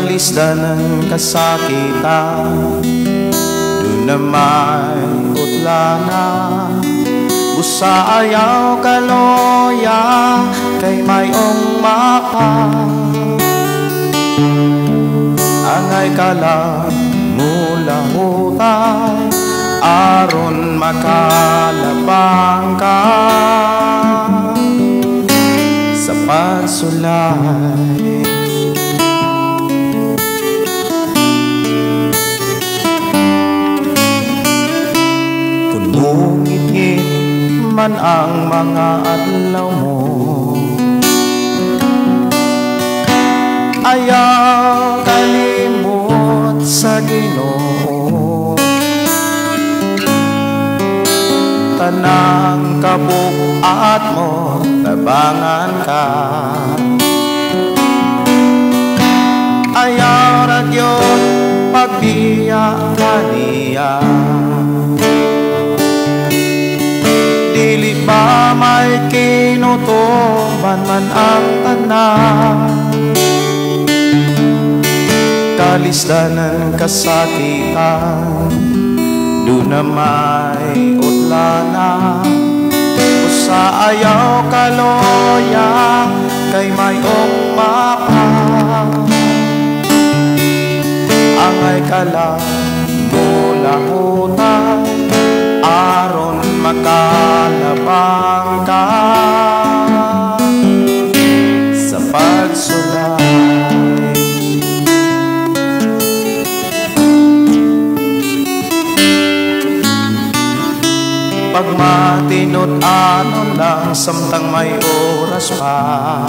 Kalisda ng kasakitan, doon na may utlana. Busa ayaw kaloya, kay mayong mapa. Angay ka lang mula hutay, aron makalabang ka sa pagsulay. Ngit-ngit man ang mga adlaw mo, ayaw kalimot sa Ginoo. Tanang kabuat mo, tabangan ka. Ayaw ragyot pagbiya kaniya. Dili pa may kinutuban man ang tanan. Kalisda ng kasakitan, doon na may utlana. Usa ayaw kaloya, kay mayong mapa. Angay ka lang mula hutay, aron makalabang ka sa pagsulay. Pag matinod ano lang, samtang may oras pa,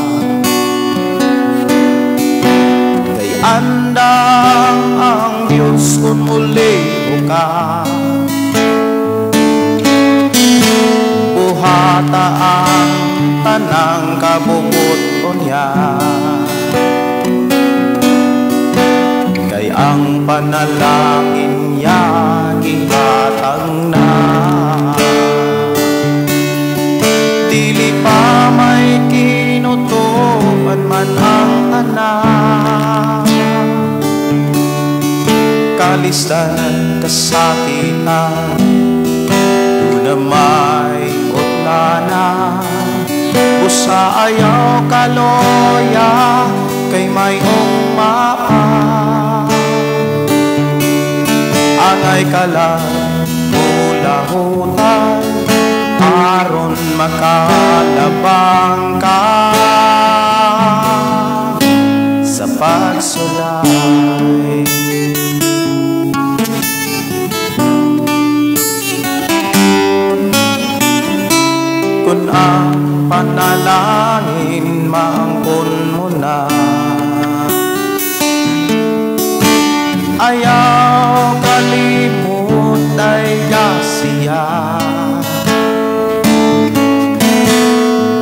kay andang ang Diyos kung muli ka. Buhata ang tanang kabuot niya, kay ang panalangin niya gihatag na. Dili pa may kinutuban man ang tanan. Kalisda ng kasakitan, doon na may utlana. Busa ayaw kaloya, kay mayong mapa. Angay ka lang mula hutay, aron makalabang ka sa pagsulay. Kung ang panalangin maangkon mo na, ayaw kalimot ay siya.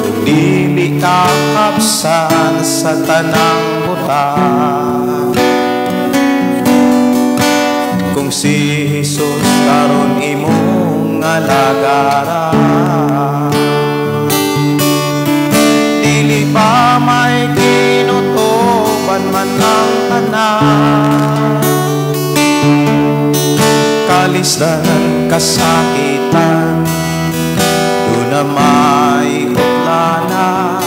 Kung dili ka kapsan sa tanang butang, kung si Jesus karon imong alagaran, dili pa may kinutuban man ang tanan. Kalisda ng kasakitan, doon na may utlana.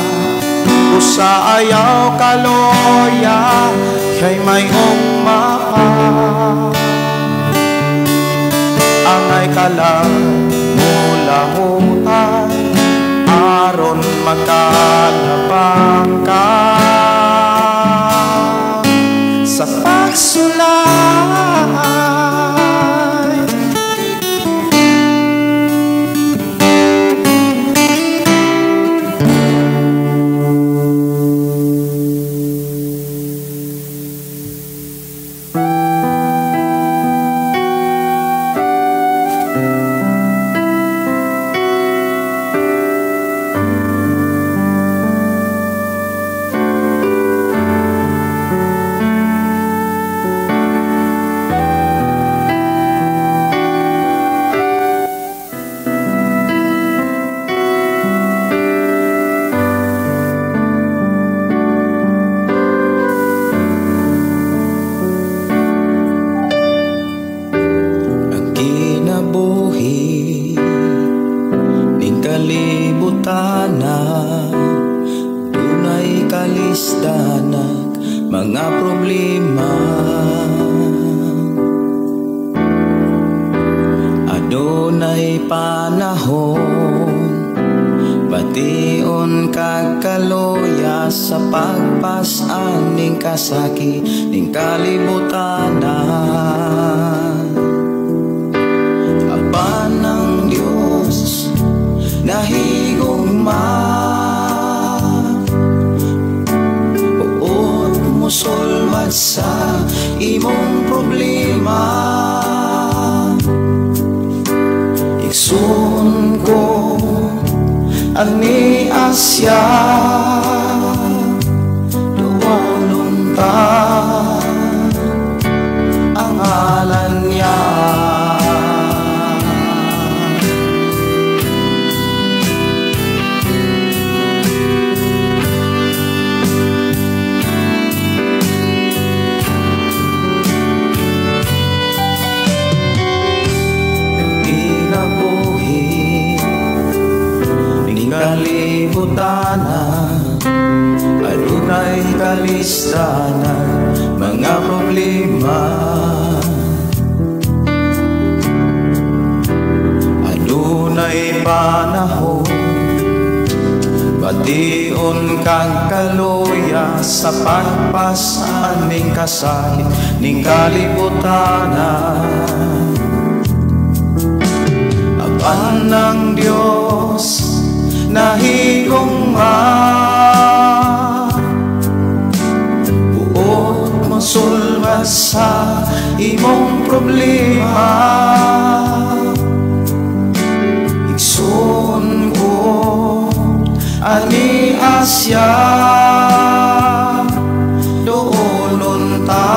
Usa ayaw kaloya, kay mayong mapa. Angay ka lang mula hutay, aron makalabang ka sa pagsulay. kalibutana, dunay kalisdanak mga problema. Adunay panahon, bation kag kaloya sa pagpasan ning kasakit ning kalibutana. Apan ng Diyos nahigugma, uot musulmat sa imong problema. Iksun ko ani Asya, duwalong ta ang ngalan niya. Kalibutana, adunay kalisdanan mga problema. Adunay panahon, bation kang kaluya sa pagpasan ning kasakit ning kalibutana. Apan ng Diyos nahigugma, buot mosulbas sa imong problema. Igsoon ko ani Asya, doolon ta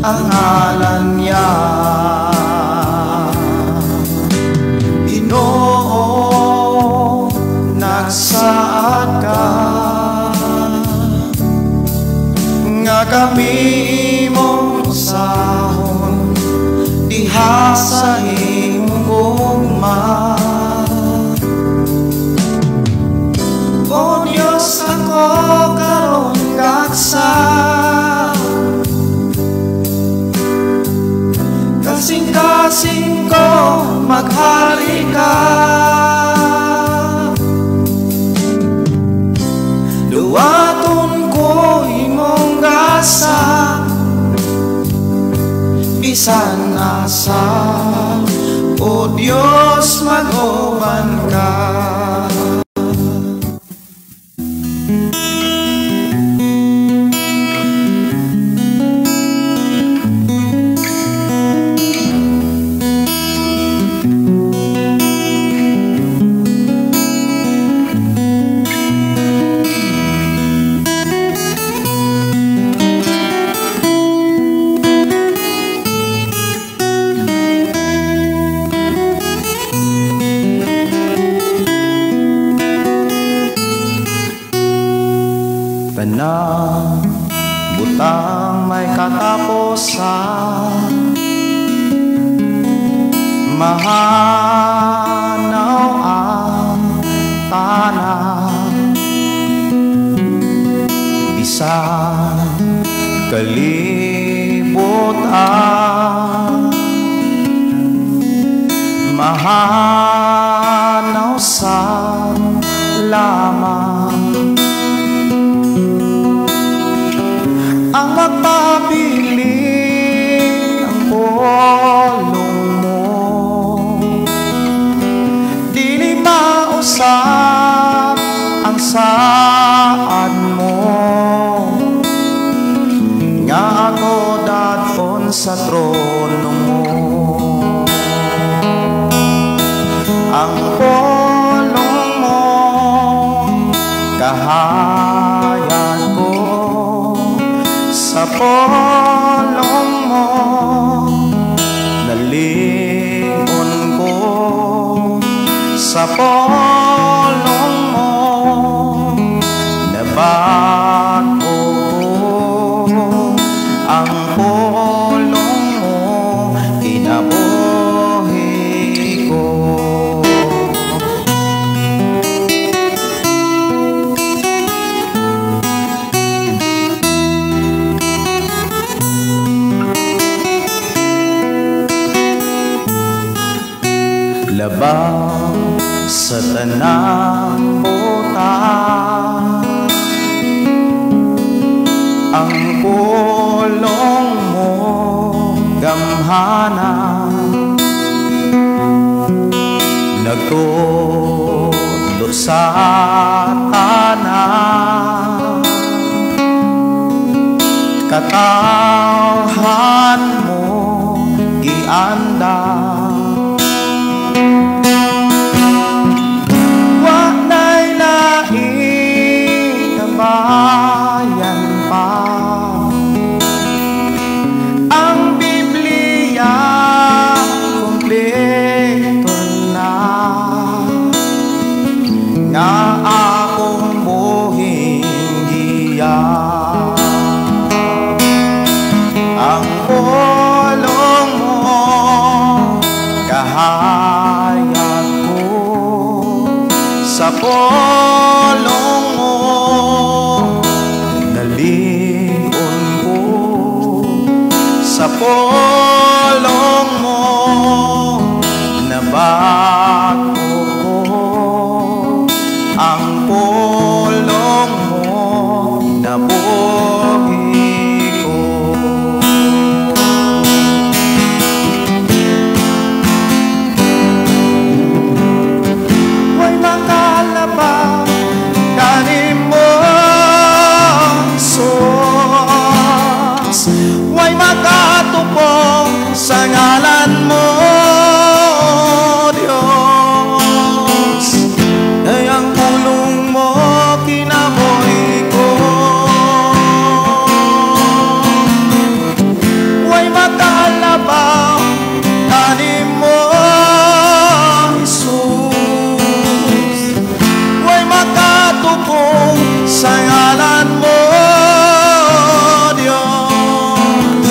ang ngalan niya. Nagsaad ka nga kami imong sahon diha sa imong gugma. O Diyos, ako karon gagsa, kasing-kasing ko maghari ka. Duwaton ko imong gasa, bisan asa, o Diyos mag-uban ka. Butang may katapusan, mahanaw ang tanan, bisan kalibutan, mahanaw sa lamang. Ang magpabilin ang pulong mo, dili mausap ang saad mo, nga ako daton sa trono mo. Ang pulong mo kahayan ko, sa pulong mo nalingon ko, sa pulong mo nabago ko. Ang pulong mo kinabuhi ko. labaw sa tanang butang. Ang pulong mo gamhana, nagtudlo sa tanan. Katawhan mo gianda, wa na'y laing kabayan pa. Ang Biblia kumpleto na, nga akong buhing giyan. Ang pulong mo kahayag ko, sa pulong mo nalingon ko, sa pulong mo nabako ko. Ang pulong mo nabuhi ko. Way makalaba kanin mo sus, way makatupong sa ngalan mo Diyos. Ay ang pulong mo kinabuhi ko, way makalabaw kanin mo Jesus, way makatupong sa ngalan mo Diyos.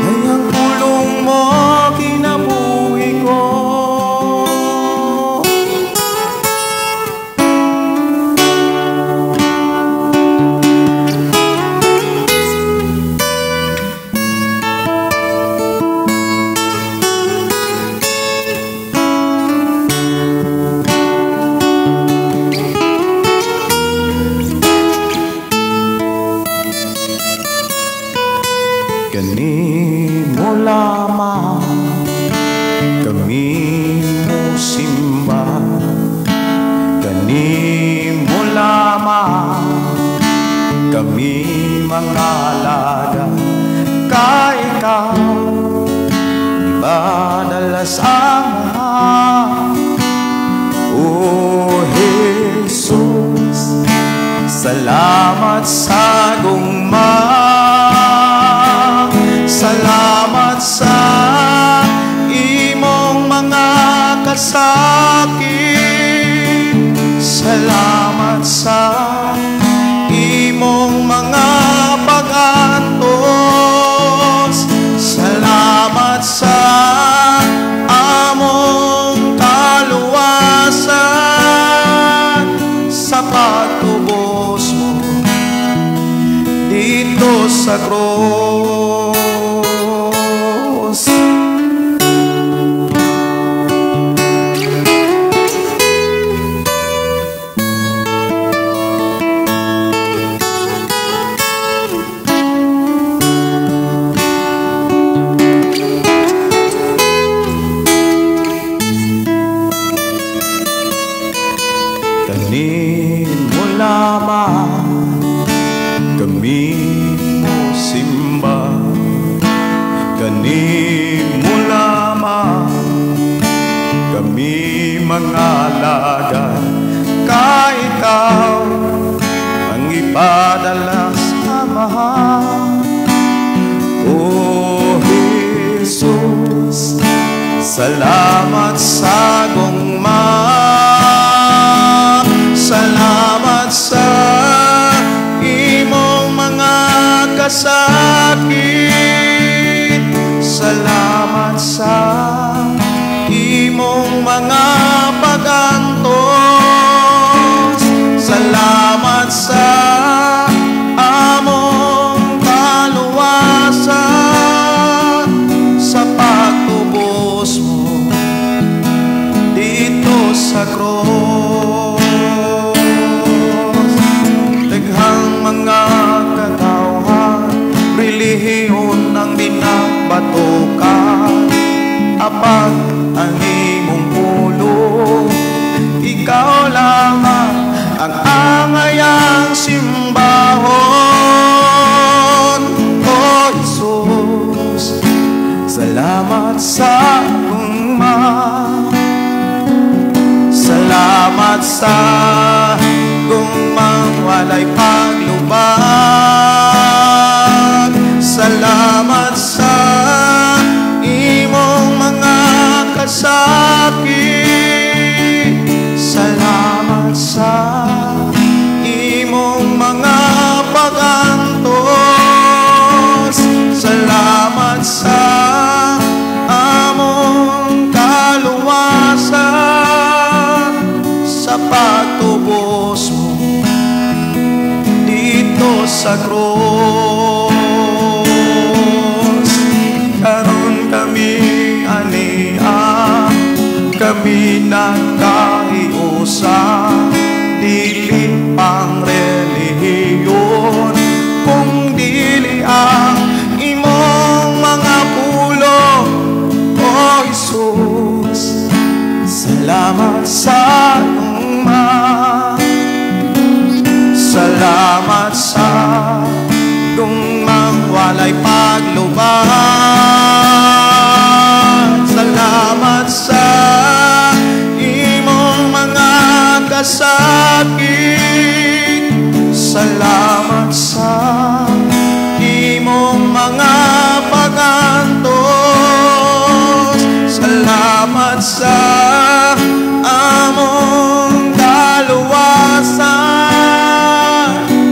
Ay ang pulong mo kinabuhi ko. Kanimo lamang kami musimba, kanimo lamang kami mangalaga. Ka ikaw ibadalas ang O Jesus, salamat sa gugma, salamat sa imong mga kasakit, salamat sa imong mga pag-antos, salamat sa among kaluwasan, sa pagtubos mo dito sa krus. Kanimo lamang kami musimba, kanimo lamang kami mangalaga. Ka ikaw ang ipadalas Ama, O Jesus, salamat sa gugma, salamat sa imong mga kasakit, salamat sa imong mga pag-antos, salamat sa among kaluwasan, sa pagtubos mo relihiyon ang binabatukan. Apag ang imong ulo, ikaw lamang ang angayang simbahon. O Jesus, salamat sa tungma, salamat sa tungmang walay paglubag, salamat sa imong mga kasakit, salamat sa imong mga pagantos, salamat sa among kaluwasan, sa pagtubos mo dito sa krus. Karon kami ania, kami nagkahiusa, dili pang relihiyon, kung dili ang imong mga pulo. O Jesus, salamat sa tungma, salamat sa tungmang walay paglubag, salamat sa imong mga kasakit, salamat sa imong mga pagantos, salamat sa among kaluwasan,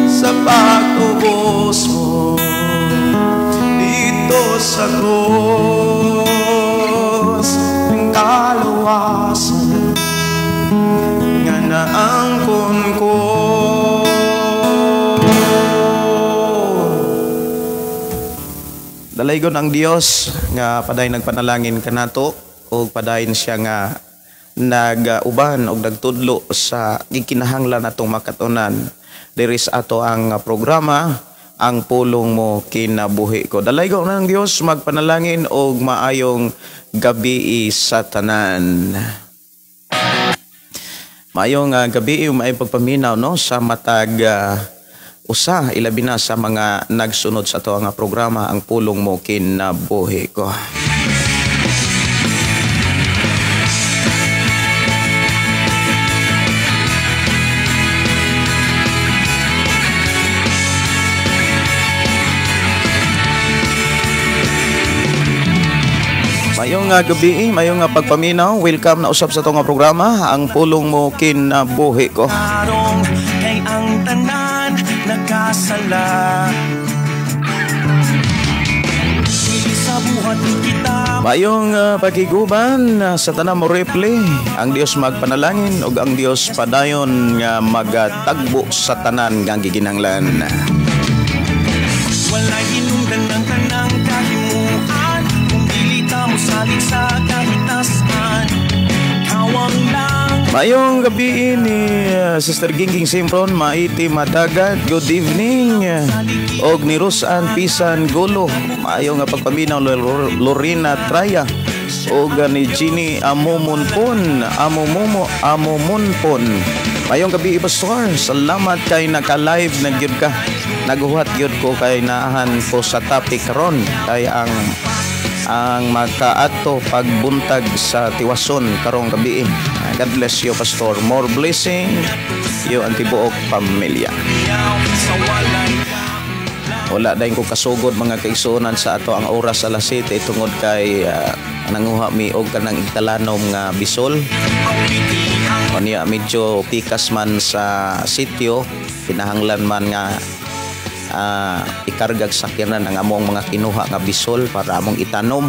sa pagtubos mo dito sa krus. Ang kaluwasan nga naangkon ko. Dalaygon ang Dios nga paday nagpanalangin kanato, o padayon siya nga nag-uban o nagtudlo sa gikinahanglan natong makatunan diri sa ato ang programa, ang pulong mo kinabuhi ko. Dalaygon ng Dios, magpanalangin og maayong gabi sa tanan. Maayong gabi, maayong pagpaminaw no sa matag usa, ilabi na sa mga nagsunod sa ato ang programa, ang pulong mo kinabuhi ko. Mayong gabi, mayong pagpaminaw. Welcome na usab sa itong programa, ang pulong mo kinabuhi ko. Kay ang tanan nakasala, sa buhat kita. Mayong pagiguban sa tanang mo replay. Ang Dios magpanalangin ug ang Dios padayon nga magatagbo sa tanan nga giginanglan. Walay hinungdan ng tanang kahimuan, salit sa kahitasan, kawang lang. Mayong gabi ni Sister Gingging Simpron, maiti madagat, good evening. Og ni Rosan Pisan Gulo, mayong pagpaminaw Lorena Traya, og ni Ginny Amumunpon, Amumunpon. Mayong gabi Pastor, salamat kay naka-live na gyud ka. Naguhat gyud ko kay naahan po sa topic ron, kay ang makaato pagbuntag sa tiwason karong gabi. God bless you Pastor, more blessing you ang tibuok pamilya. Wala dahin ko kasugod mga kaigsunan sa ato ang oras sa alas 7 tungod kay nanguha mi og kanang italanom nga bisol. Kanya medyo pikas man sa sitio, pinahanglan man nga ikargag sakyanan ang among mga kinuha nga bisol para among itanom.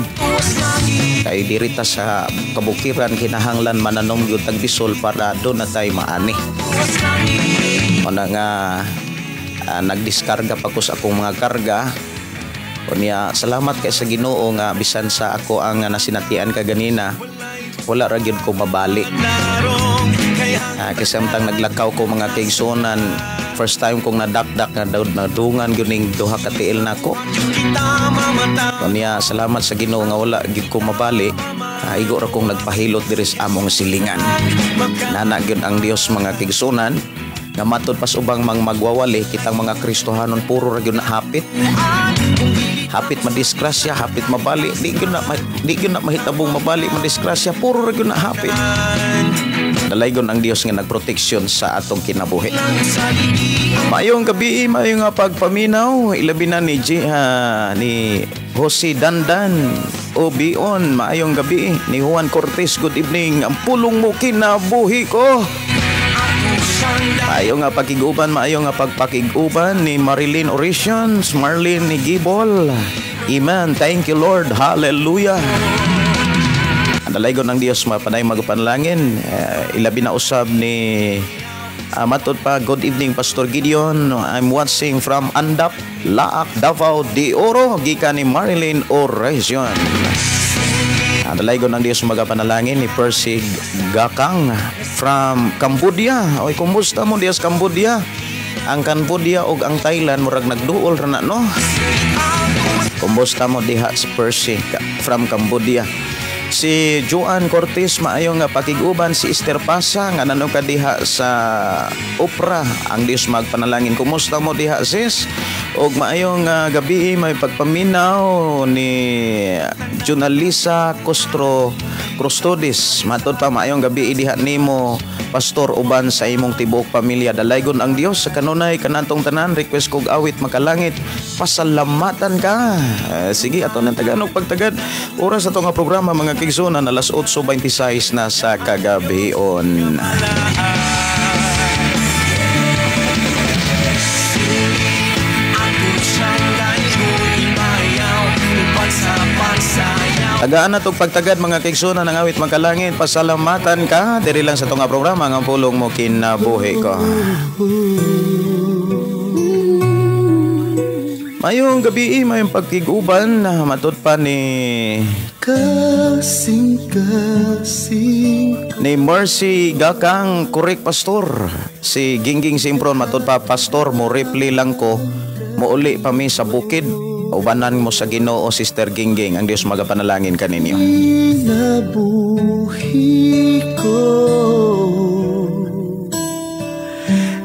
Kay dirita sa kabukiran kinahanglan mananom gyud tag bisol para do na tay maani. Ona nga nagdiskarga pa ko sa akong mga karga. Unya salamat kay sa Ginoo nga bisan sa ako ang nasinatian kaganina, wala ra gyud ko mabali. Kasi samtang naglakaw ko mga kaigsunan, first time kong nadakdak na nadungan gyuning duha ka tiil nako. Kanya salamat sa Ginoo nga wala gid ko mabali. Igo ra kong nagpahilot diri sa among silingan. Nana gyud ang Dios mga kigsunan nga matud pas ubang magwawali kitang mga Kristohanon puro ra gyud na hapit. Hapit madisgrasya, hapit mabali, di gyud na mahitabong mabali madisgrasya, puro ra gyud na hapit. Dalaygon ang Dios nga nagproteksyon sa atong kinabuhi. Mayong gabi, mayong pagpaminaw, ilabi na ni Jose Dandan Obion, mayong gabi ni Juan Cortez, good evening. Ang pulong mo kinabuhi ko. Maayo nga pagkiguban, maayo nga pagpakiguban ni Marilyn Orations, Marlene ni Gibol. Amen. Thank you Lord. Hallelujah. Andalaygon ng Dios mapanay magpanalangin. Ilabi na usab ni matod pa, good evening Pastor Gideon. I'm watching from Andap, Laak, Davao de Oro, gikan ni Marilyn Orations. Andalaygon ng Dios magapanalangin ni Percy Gakang from Cambodia. Oy, kumusta mo Dios Cambodia? Ang Cambodia ug ang Thailand murag nagduol ra na no. Kumusta mo diha si Percy from Cambodia? Si Joan Cortez maayo nga pakiguban, si Esther Pasa nga nanong ka diha sa opera. Ang Dios magpanalangin. Kumusta mo diha sis? Og maayong gabi may pagpaminaw ni Junalisa Custodes. Matod pa maayong gabi diha nimo Pastor uban sa imong tibok pamilya. Dalaygon ang Dios sa kanunay kanatong tanan. Request kog awit makalangit. Pasalamatan ka. Sige ato nang Tagalog pagtagad. Oras ato nga programa mga kigsunan alas 8:26 na sa kagabion. Tagaan na itong pagtagad mga kigsunan ng awit magkalangit. Pasalamatan ka. Diri lang sa itong programa ang pulong mo kinabuhi ko. Mayong gabi, mayong pagkiguban na matod pa ni ni Mercy Gakang Correct Pastor. Si Gingging Simpron matod pa Pastor mo reply lang ko muuli pa mi sa bukid. Ubanan mo sa Ginoo Sister Gingging. Ang Dios magapanalangin kaninyo. Inabuhi ko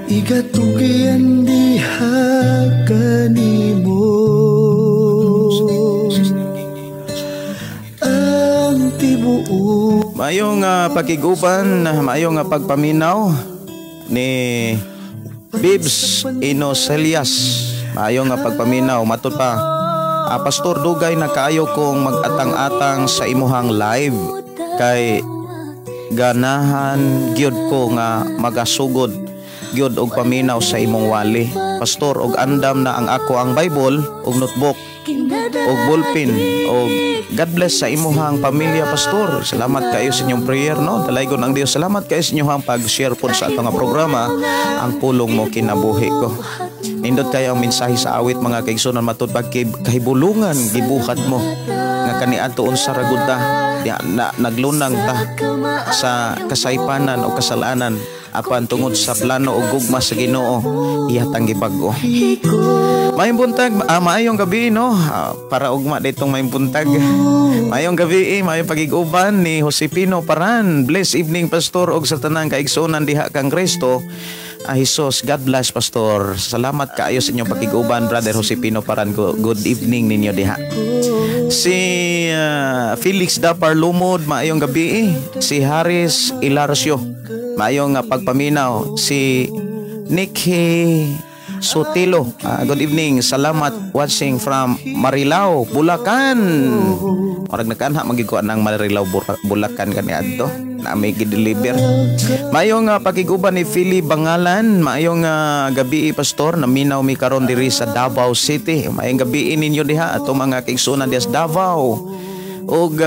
igatugian diha kanimo ang tibuok. Mayong pakiguban, mayong pagpaminaw ni Bibs Inoselias. Mayong pagpaminaw matod pa Pastor dugay na kaayo kong mag-atang-atang sa imuhang live kay ganahan gyud ko nga magasugod gyud og paminaw sa imong wali. Pastor og andam na ang ako ang Bible og notebook og ballpen og God bless sa imuhang pamilya Pastor. Salamat kayo sa inyong prayer no. Dalaygon ang Dios. Salamat kayo sa inyong pag-share po sa atong programa ang pulong mo kinabuhi ko. Nindot kayo ang mensahe sa awit mga kaigsunan matud pag kahibulungan gibuhat mo nga kaniadto unsa ra gud ta na naglunang ta sa kasaypanan o kasalanan apan tungod sa plano o gugma sa Ginoo ihatang gibag-o. Mayong buntag, maayong gabi no para ugma ditong mayong buntag. Mayong gabi mayong pagiguban ni Josepino Paran. Bless evening Pastor og sa tanang kaigsunan diha kang Kristo. Jesus, God bless Pastor. Salamat kaayo sa inyong pakiguban Brother Josepino Paran. Good evening ninyo diha. Si Felix Dapar Lumod, maayong gabi. Si Haris Ilarcio, maayong pagpaminaw. Si Nicky Sotelo, good evening. Salamat watching from Marilao, Bulacan. Orag nagkanha magiguan ng Marilao, Bulacan kaniadto. Na may gideliver. Mayong pakiguban ni Philly Bangalan. Mayong gabi Pastor. Naminaw mi karon diri sa Davao City. Mayong gabi ninyo diha ato mga kaigsunan diha sa Davao. Og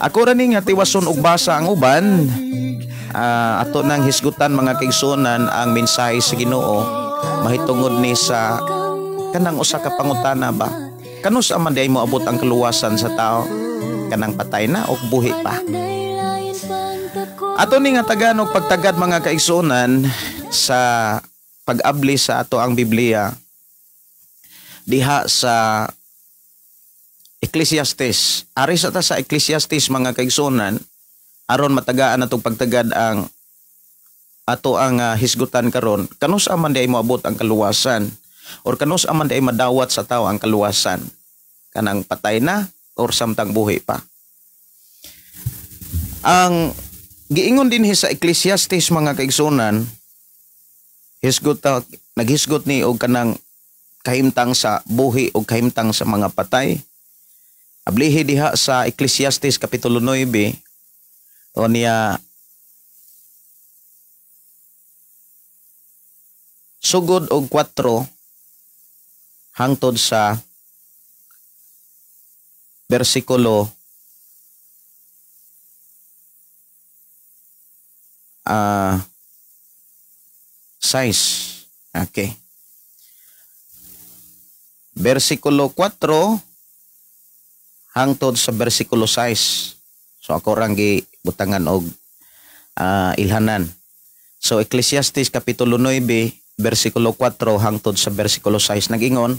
ako ra ning tiwason og basa ang uban. Ato nang hisgutan mga kaigsunan ang mensahe sa Ginoo mahitungod ni sa kanang usa ka pangutana ba. Kanus man di mo abot ang kaluwasan sa tao? Kanang patay na o buhi pa? Ato ni nga tagan og pagtagad mga kaigsunan sa pag-abli sa ato ang Biblia diha sa Ecclesiastes. Ari sa ta sa Ecclesiastes mga kaigsunan aron matagaan natong pagtagad ang ato ang hisgutan karon. Kanus aman di ay moabot ang kaluwasan or kanus aman di ay madawat sa tao ang kaluwasan, kanang patay na or samtang buhi pa. Ang giingon din sa Ecclesiastes mga kaigsunan, naghisgot ni og kanang kahimtang sa buhi o kahimtang sa mga patay. Ablihi diha sa Ecclesiastes Kapitulo 9 o niya sugod og 4 hangtod sa bersikulo 6. Okay. Bersikulo 4 hangtod sa bersikulo 6. So ako rang gibutangan og ilhanan. So Ecclesiastes Kapitulo 9 bersikulo 4 hangtod sa bersikulo 6 nagingon,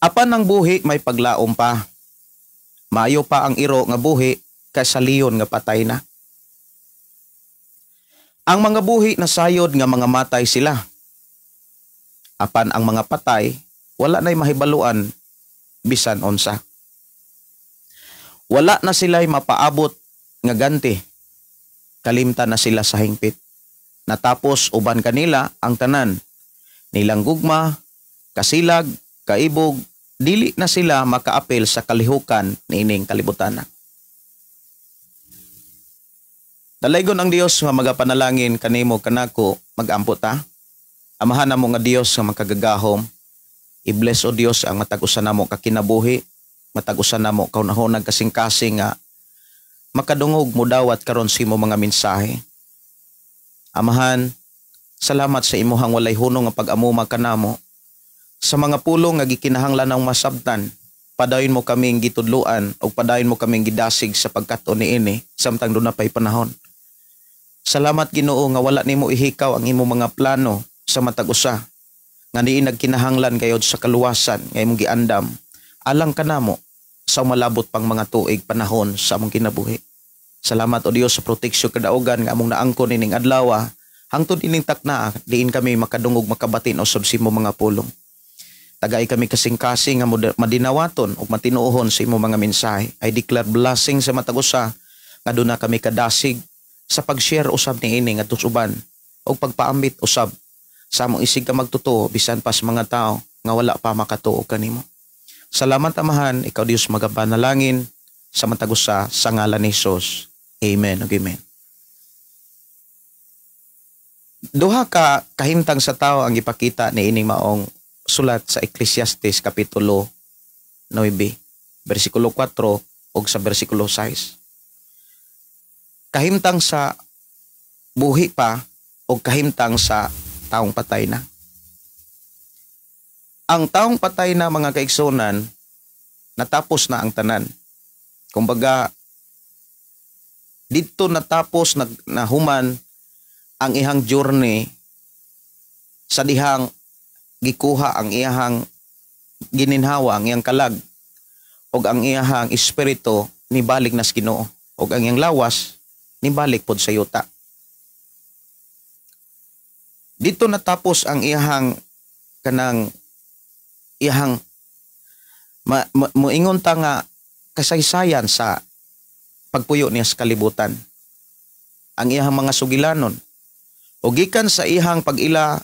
apan ang buhi may paglaom pa. Maayo pa ang iro nga buhi kaysa leon nga patay na. Ang mga buhi na sayod nga mga matay sila. Apan ang mga patay, wala na'y mahibaluan bisan unsa. Wala na sila'y mapaabot nga ganti. Kalimtan na sila sa hingpit. Natapos uban kanila ang tanan. Nilang gugma, kasilag, kaibog, dili na sila makaapil sa kalihukan niining kalibutan. Dalaygon ang Dios nga magapanalangin kanimo kanako magampo ta. Amahan namo nga Dios nga makagagahom. I-bless o Dios ang matag-usa namo kakinabuhi, matag-usa namo kaunahon kasing-kasing nga makadungog mo dawat karon sa imo mga mensahe. Amahan, salamat sa imuhang walay hunong nga pag-amuma kanamo. Sa mga pulong nga gikinahanglan ng masabtan, padayon mo kaming gitudluan o padayon mo kaming gidasig sa pagkat-on niini samtang doon na pa'y panahon. Salamat Ginoo nga wala nimo ihikaw ang imo mga plano sa matag-usa nga diin nagkinahanglan kayod sa kaluwasan nga imong giandam alang kanamo sa malabot pang mga tuig panahon sa among kinabuhi. Salamat o Dios sa proteksyon kadaugan nga among naangkon ining adlaw hangtod ining takna diin kami makadungog makabatin usab sa imong mga pulong. Tagay kami kasing-kasing nga madinawaton ug matinuohon sa imong mga mensahe. I declare blessing sa matag-usa nga doon na kami kadasig sa pag-share usab ni ini nga tusuban o pagpaambit usab sa among isig ka magtuto bisan pa sa mga tao nga wala pa makatuo kanimo. Salamat Amahan, ikaw Dios magapanalangin sa matag-usa sa ngalan ni Hesus. Amen ug amen. Duha ka kahimtang sa tao ang ipakita ni ining maong sulat sa Ecclesiastes Kapitulo 9 bersikulo 4 ug sa bersikulo 6. Kahimtang sa buhi pa o kahimtang sa taong patay na. Ang taong patay na mga kaigsunan, natapos na ang tanan. Kumbaga, dito natapos na human ang ihang journey sa dihang gikuha ang iyahang gininhawa, ang iyang kalag o ang iyahang espiritu ni balik na sa Ginoo o ang iyang lawas nibalik pod sa yuta. Dito natapos ang iyahang kanang iyahang moingon ta nga kasaysayan sa pagpuyo niya sa kalibutan. Ang iyahang mga sugilanon o gikan sa iyahang pag-ila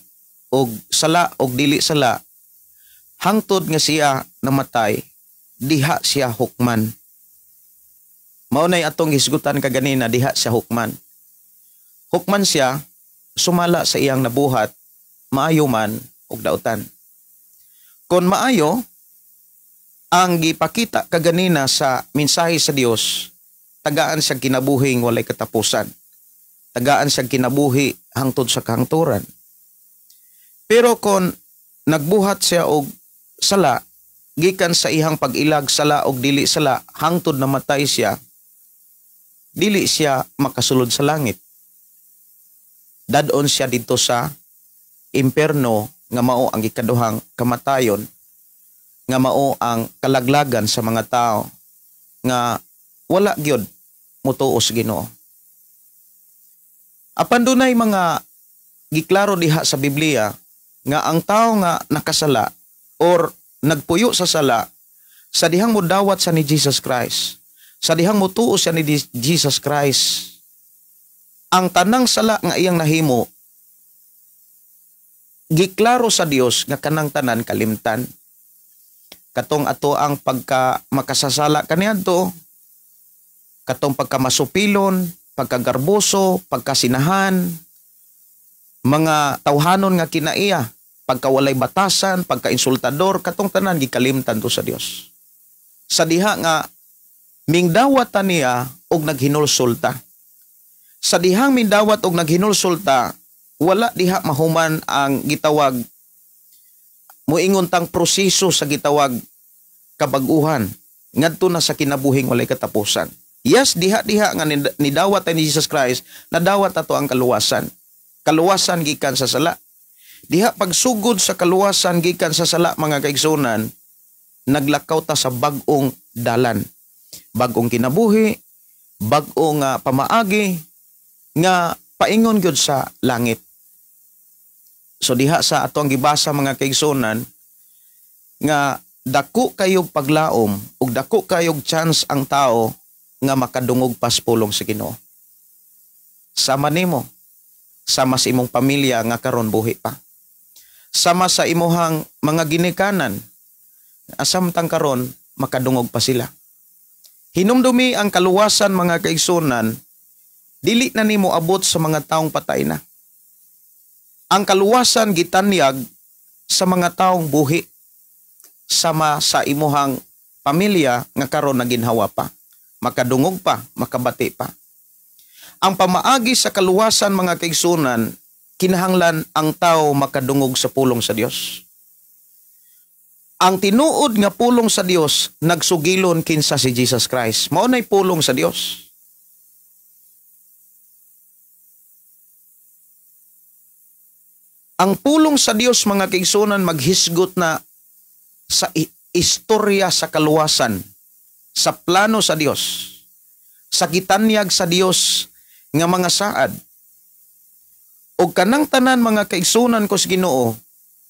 og sala og dili sala hangtod nga siya namatay diha siya hukman. Mao nay atong hisgutan kaganina diha siya hukman. Hukman siya sumala sa iyang nabuhat, maayo man ug dautan. Kon maayo ang gipakita kaganina sa mensahe sa Dios, tagaan siya kinabuhing walay katapusan. Tagaan siya kinabuhi hangtod sa kahangturan. Pero kon nagbuhat siya og sala, gikan sa ihang pag-ilag sala og dili sala hangtod namatay siya, dili siya makasulod sa langit. Dadon siya dito sa imperno nga mao ang ikaduhang kamatayon, nga mao ang kalaglagan sa mga tao nga wala gyud mutuo sa Ginoo. Apan dunay mga giklaro diha sa Biblia nga ang tao nga nakasala or nagpuyo sa sala, sa dihang modawat sa ni Jesus Christ, sa dihang mutuo siya ni Jesus Christ, ang tanang sala nga iyang nahimo, giklaro sa Dios nga kanang tanan kalimtan. Katong ato ang pagka makasasala kaniadto, katong pagkamasupilon, pagkagarboso, pagkasinahan, mga tawhanon nga kinaiya, pagkawalay batasan, pagkainsultador, katong tanan gikalimtan to sa Dios. Sa diha nga mingdawat ta niya og naghinulsulta. Sa dihang mindawat og naghinulsulta, wala diha mahuman ang gitawag moingon tang proseso sa gitawag kabag-uhan ngadto na sa kinabuhing walay katapusan. Yes, diha nga nidawat ni Jesus Christ, nadawat ato ang kaluwasan. Kaluwasan gikan sa sala. Diha pagsugod sa kaluwasan gikan sa sala, mga kaigsunan, naglakaw ta sa bag-ong dalan. Bag-ong kinabuhi, bag-ong pamaagi nga paingon gyud sa langit. So diha sa ato ang gibasa, mga kaigsunan, nga dako kayog paglaom ug dako kayog chance ang tao nga makadungog pas pulong sa Ginoo. Sama nimo, sama sa imong pamilya nga karon buhi pa. Sama sa imuhang mga ginikanan, asamtang karon makadungog pa sila. Hinumdumi ang kaluwasan, mga kaigsunan, dili na nimo abot sa mga taong patay na. Ang kaluwasan gitanyag sa mga taong buhi, sama sa imuhang pamilya nga karon naginhawa pa, makadungog pa, makabati pa. Ang pamaagi sa kaluwasan, mga kaigsunan, kinahanglan ang tao makadungog sa pulong sa Dios. Ang tinuod nga pulong sa Dios nagsugilon kinsa si Jesus Christ. Mao nay pulong sa Dios. Ang pulong sa Dios, mga kaigsunan, maghisgot na sa istorya sa kaluwasan, sa plano sa Dios, sa gitanyag sa Dios nga mga saad. O kanang tanan, mga kaigsunan ko sa Ginoo,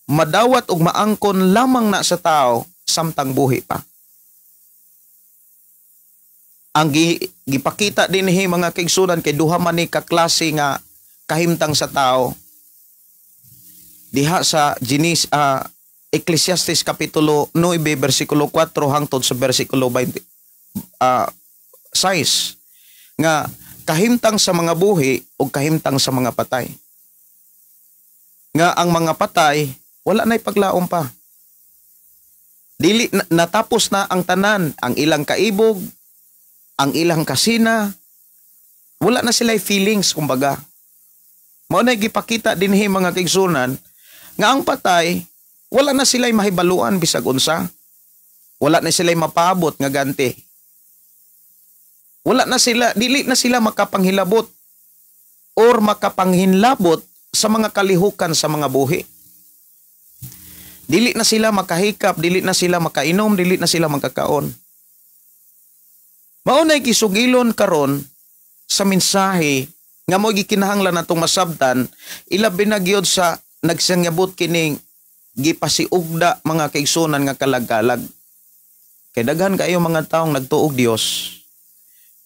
madawat og maangkon lamang na sa tao samtang buhi pa. Ang gipakita dinhi, mga kaigsunan, kay duha man ni kaklase nga kahimtang sa tao. Diha sa Ecclesiastes kapitulo 9 bersikulo 4 hangtod sa bersikulo 6 nga kahimtang sa mga buhi o kahimtang sa mga patay. Nga ang mga patay wala na'y paglaom pa. Dili natapos na ang tanan, ang ilang kaibog, ang ilang kasina, wala na sila'y feelings, kumbaga. Mao na'y gipakita dinhi, mga kaigsunan, nga ang patay wala na sila'y mahibaluan bisag unsa. Wala na sila'y mapaabot nga ganti. Wala na sila, dili na sila makapanghilabot or makapanghinlabot sa mga kalihukan sa mga buhi. Dili na sila makahikap, dili na sila makainom, dili na sila magkakaon. Maunay kisugilon karon sa mensahe nga mo gikinahanglan natong masabtan, ilabi na gyud sa nagsangyabot kining gipasiugda, mga kaigsunan, nga kalagkalag. Kay daghan kayo mga taong nagtuog Dios,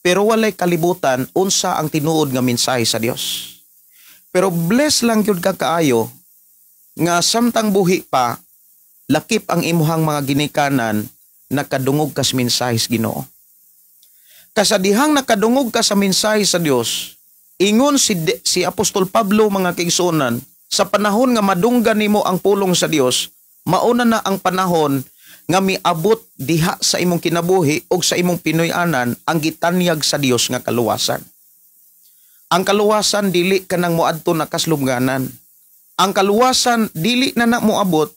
pero walay kalibutan unsa ang tinuod nga mensahe sa Dios. Pero bless lang gyud ka kaayo nga samtang buhi pa, lakip ang imuhang mga ginikanan, nakadungog ka sa mensahe sa Ginoo. Kasadihang nakadungog ka sa mensahe sa Dios, ingon si Apostol Pablo, mga kaigsunan, sa panahon nga madunggan nimo ang pulong sa Dios, mauna na ang panahon nga miabot diha sa imong kinabuhi o sa imong pinuy-anan ang gitanyag sa Dios nga kaluwasan. Ang kaluwasan dili kanang moadto na kaslumganan. Ang kaluwasan dili na moabot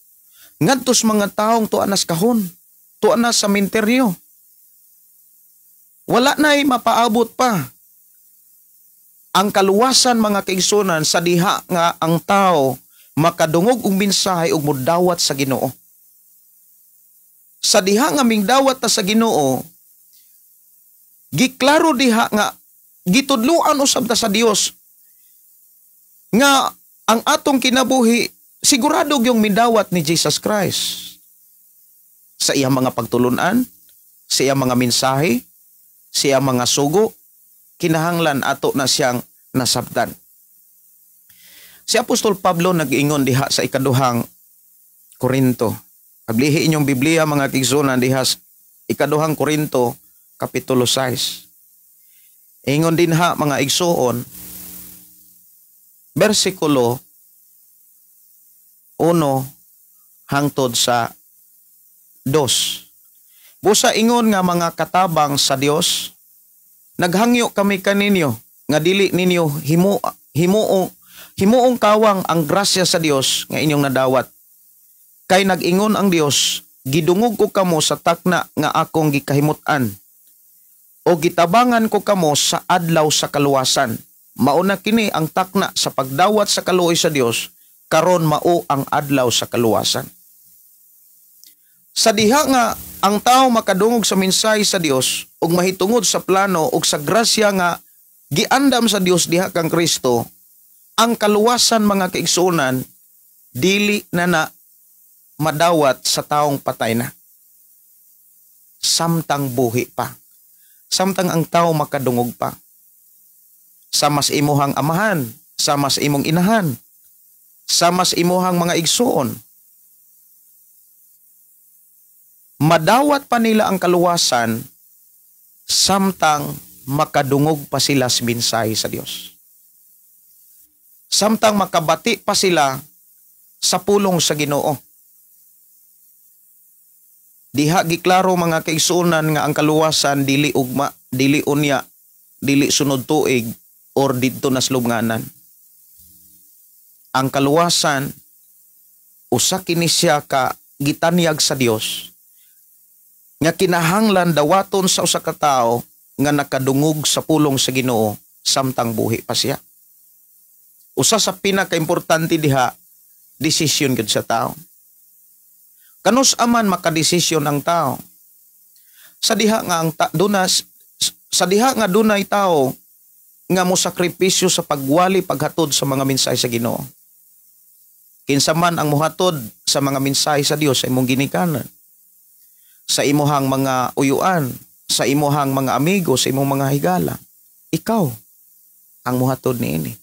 ngadtos mga taong tuwa nas kahon, tuwa na sa sementeryo. Wala na'y mapaabot pa. Ang kaluwasan, mga kaigsunan, sa diha nga ang tao makadungog og mensahe ug modawat sa Ginoo. Sa diha nga mingdawat ta sa Ginoo, giklaro diha nga gitudloan usab ta sa Dios nga ang atong kinabuhi sigurado yung mindawat ni Jesus Christ. Sa iyang mga pagtulunan, sa iyang mga mensahe, sa iyang mga sugo, kinahanglan ato na siyang nasabtan. Si Apostol Pablo nag-ingon diha sa ikaduhang Korinto. Paglihi inyong Biblia mga kigsunan diha sa ikaduhang Korinto kapitulo 6. Ingon din ha mga igsuon, versikulo 1 hangtod sa 2. Busa ingon nga mga katabang sa Dios, naghangyo kami kaninyo nga dili ninyo himuong kawang ang grasya sa Dios nga inyong nadawat. Kay nag-ingon ang Dios, gidungog ko kamo sa takna nga akong gikahimutan o gitabangan ko kamo sa adlaw sa kaluwasan. Mauna kini ang takna sa pagdawat sa kaluoy sa Dios, karon mao ang adlaw sa kaluwasan. Sa diha nga ang tao makadungog sa mensahe sa Dios ug mahitungod sa plano ug sa grasya nga giandam sa Dios diha kang Kristo, ang kaluwasan mga kaigsuonan dili na madawat sa taong patay na. Samtang buhi pa. Samtang ang tao makadungog pa. Sa mas imuhang amahan, sa mas imong inahan, sa mas imuhang mga igsuon. Madawat pa nila ang kaluwasan samtang makadungog pa sila sa mensahe sa Dios. Samtang makabati pa sila sa pulong sa Ginoo. Diha giklaro mga kaigsuonan nga ang kaluwasan dili ugma, dili unya, dili sunod tuig or didto na slubnganan. Ang kaluwasan usa kini siya ka gitanyag sa Dios nga kinahanglan dawaton sa usa ka tawo nga nakadungog sa pulong sa Ginoo samtang buhi pa siya. Usa sa pinakaimportante diha, desisyon gid sa tawo. Kanus aman makadesisyon ang tao. Sa diha nga dunay tao nga mosakripisyo sa pagwali paghatod sa mga mensahe sa Ginoo. Kinsa man ang muhatod sa mga mensahe sa Dios sa imong ginikanan, sa imuhang mga uyuan, sa imuhang mga amigo, sa imong mga higala, ikaw ang muhatod niini.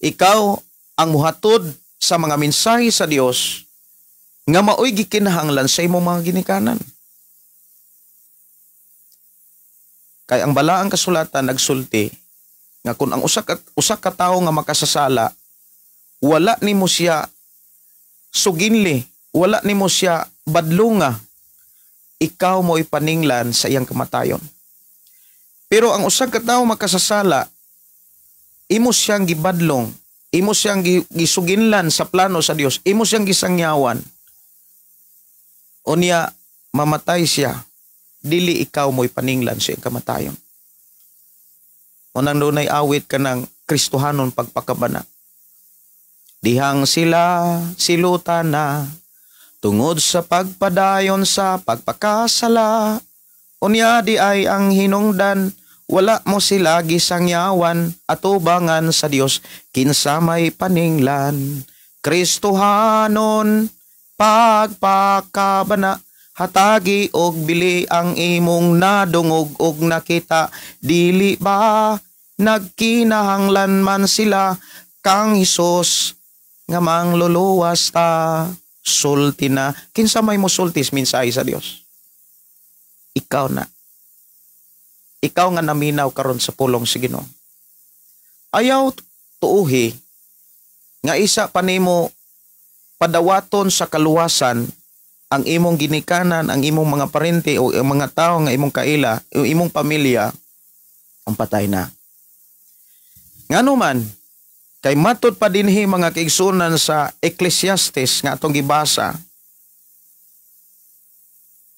Ikaw ang muhatod sa mga mensahe sa Dios nga maoy gikinahanglan sa imong mga ginikanan. Kay ang balaang kasulatan nagsulti nga kung ang usa ka tawo nga makasasala, wala nimo siya suginli, wala nimo siya badlunga, ikaw mo'y paninglan sa iyang kamatayon. Pero ang usa ka tawo makasasala, imo siyang gibadlong, imo siyang gisuginlan sa plano sa Dios, imo siyang gisangyawan. Unya mamatay siya, dili ikaw mo'y paninglan sa iyang kamatayon. Unang dunay awit ka ng Kristohanon pagpakabana. Dihang sila silutan na tungod sa pagpadayon sa pagpakasala. Unya di ay ang hinungdan, wala mo sila gisangyawan, atubangan sa Dios kinsa may paninglan. Kristohanon pagpakabana, hatagi og bili ang imong nadungog og nakita, dili ba nagkinahanglan man sila kang Hesus nga mangluluwas ta. Sulti na. Kinsa may musultis mensahe sa Dios? Ikaw na. Ikaw nga naminaw karon sa pulong sa Ginoo. Ayaw tuuhi nga isa pa nimo padawaton sa kaluwasan ang imong ginikanan, ang imong mga parente o ang mga tao nga imong kaila, o imong pamilya, ang patay na. Ngano man, kay matod pa dinhi mga kaigsunan sa Ecclesiastes nga atong gibasa,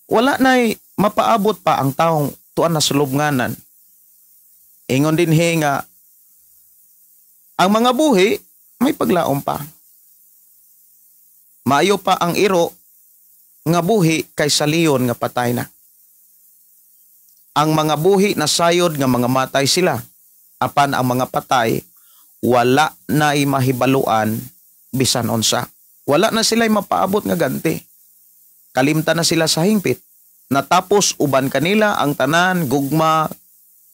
wala na'y mapaabot pa ang taong tuan na sulubnganan. Ingon dinhi nga, ang mga buhi, may paglaom pa. Maayo pa ang iro nga buhi kaysa leon nga patay na. Ang mga buhi na sayod nga mga matay sila, apan ang mga patay wala na mahibaluan bisan unsa. Wala na sila mapaabot nga ganti. Kalimta na sila sa hingpit. Natapos uban kanila ang tanan, gugma,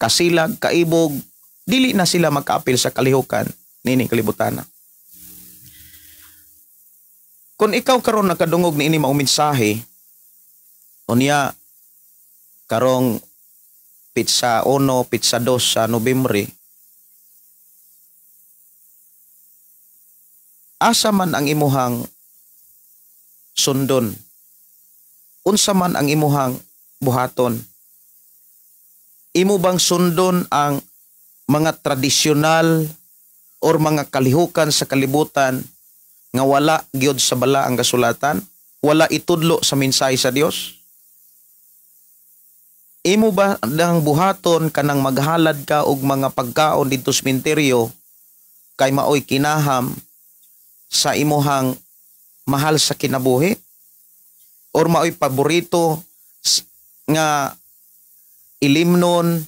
kasilag, kaibog, dili na sila magkaapil sa kalihukan nining kalibutan. Kung ikaw karon nakadungog niini mao mensahe, unya karong Pitsa 1, Pitsa 2 sa Nobyembre, asa man ang imuhang sundon? Unsa man ang imuhang buhaton? Imo bang sundon ang mga tradisyonal or mga kalihukan sa kalibutan nga wala gyud sa bala ang kasulatan? Wala itudlo sa mensahe sa Dios? Imo ba ang buhaton kanang maghalad ka og mga pagkaon dito sa sementeryo kay maoy kinaham sa imuhang mahal sa kinabuhi? Or maoy paborito nga ilimnon,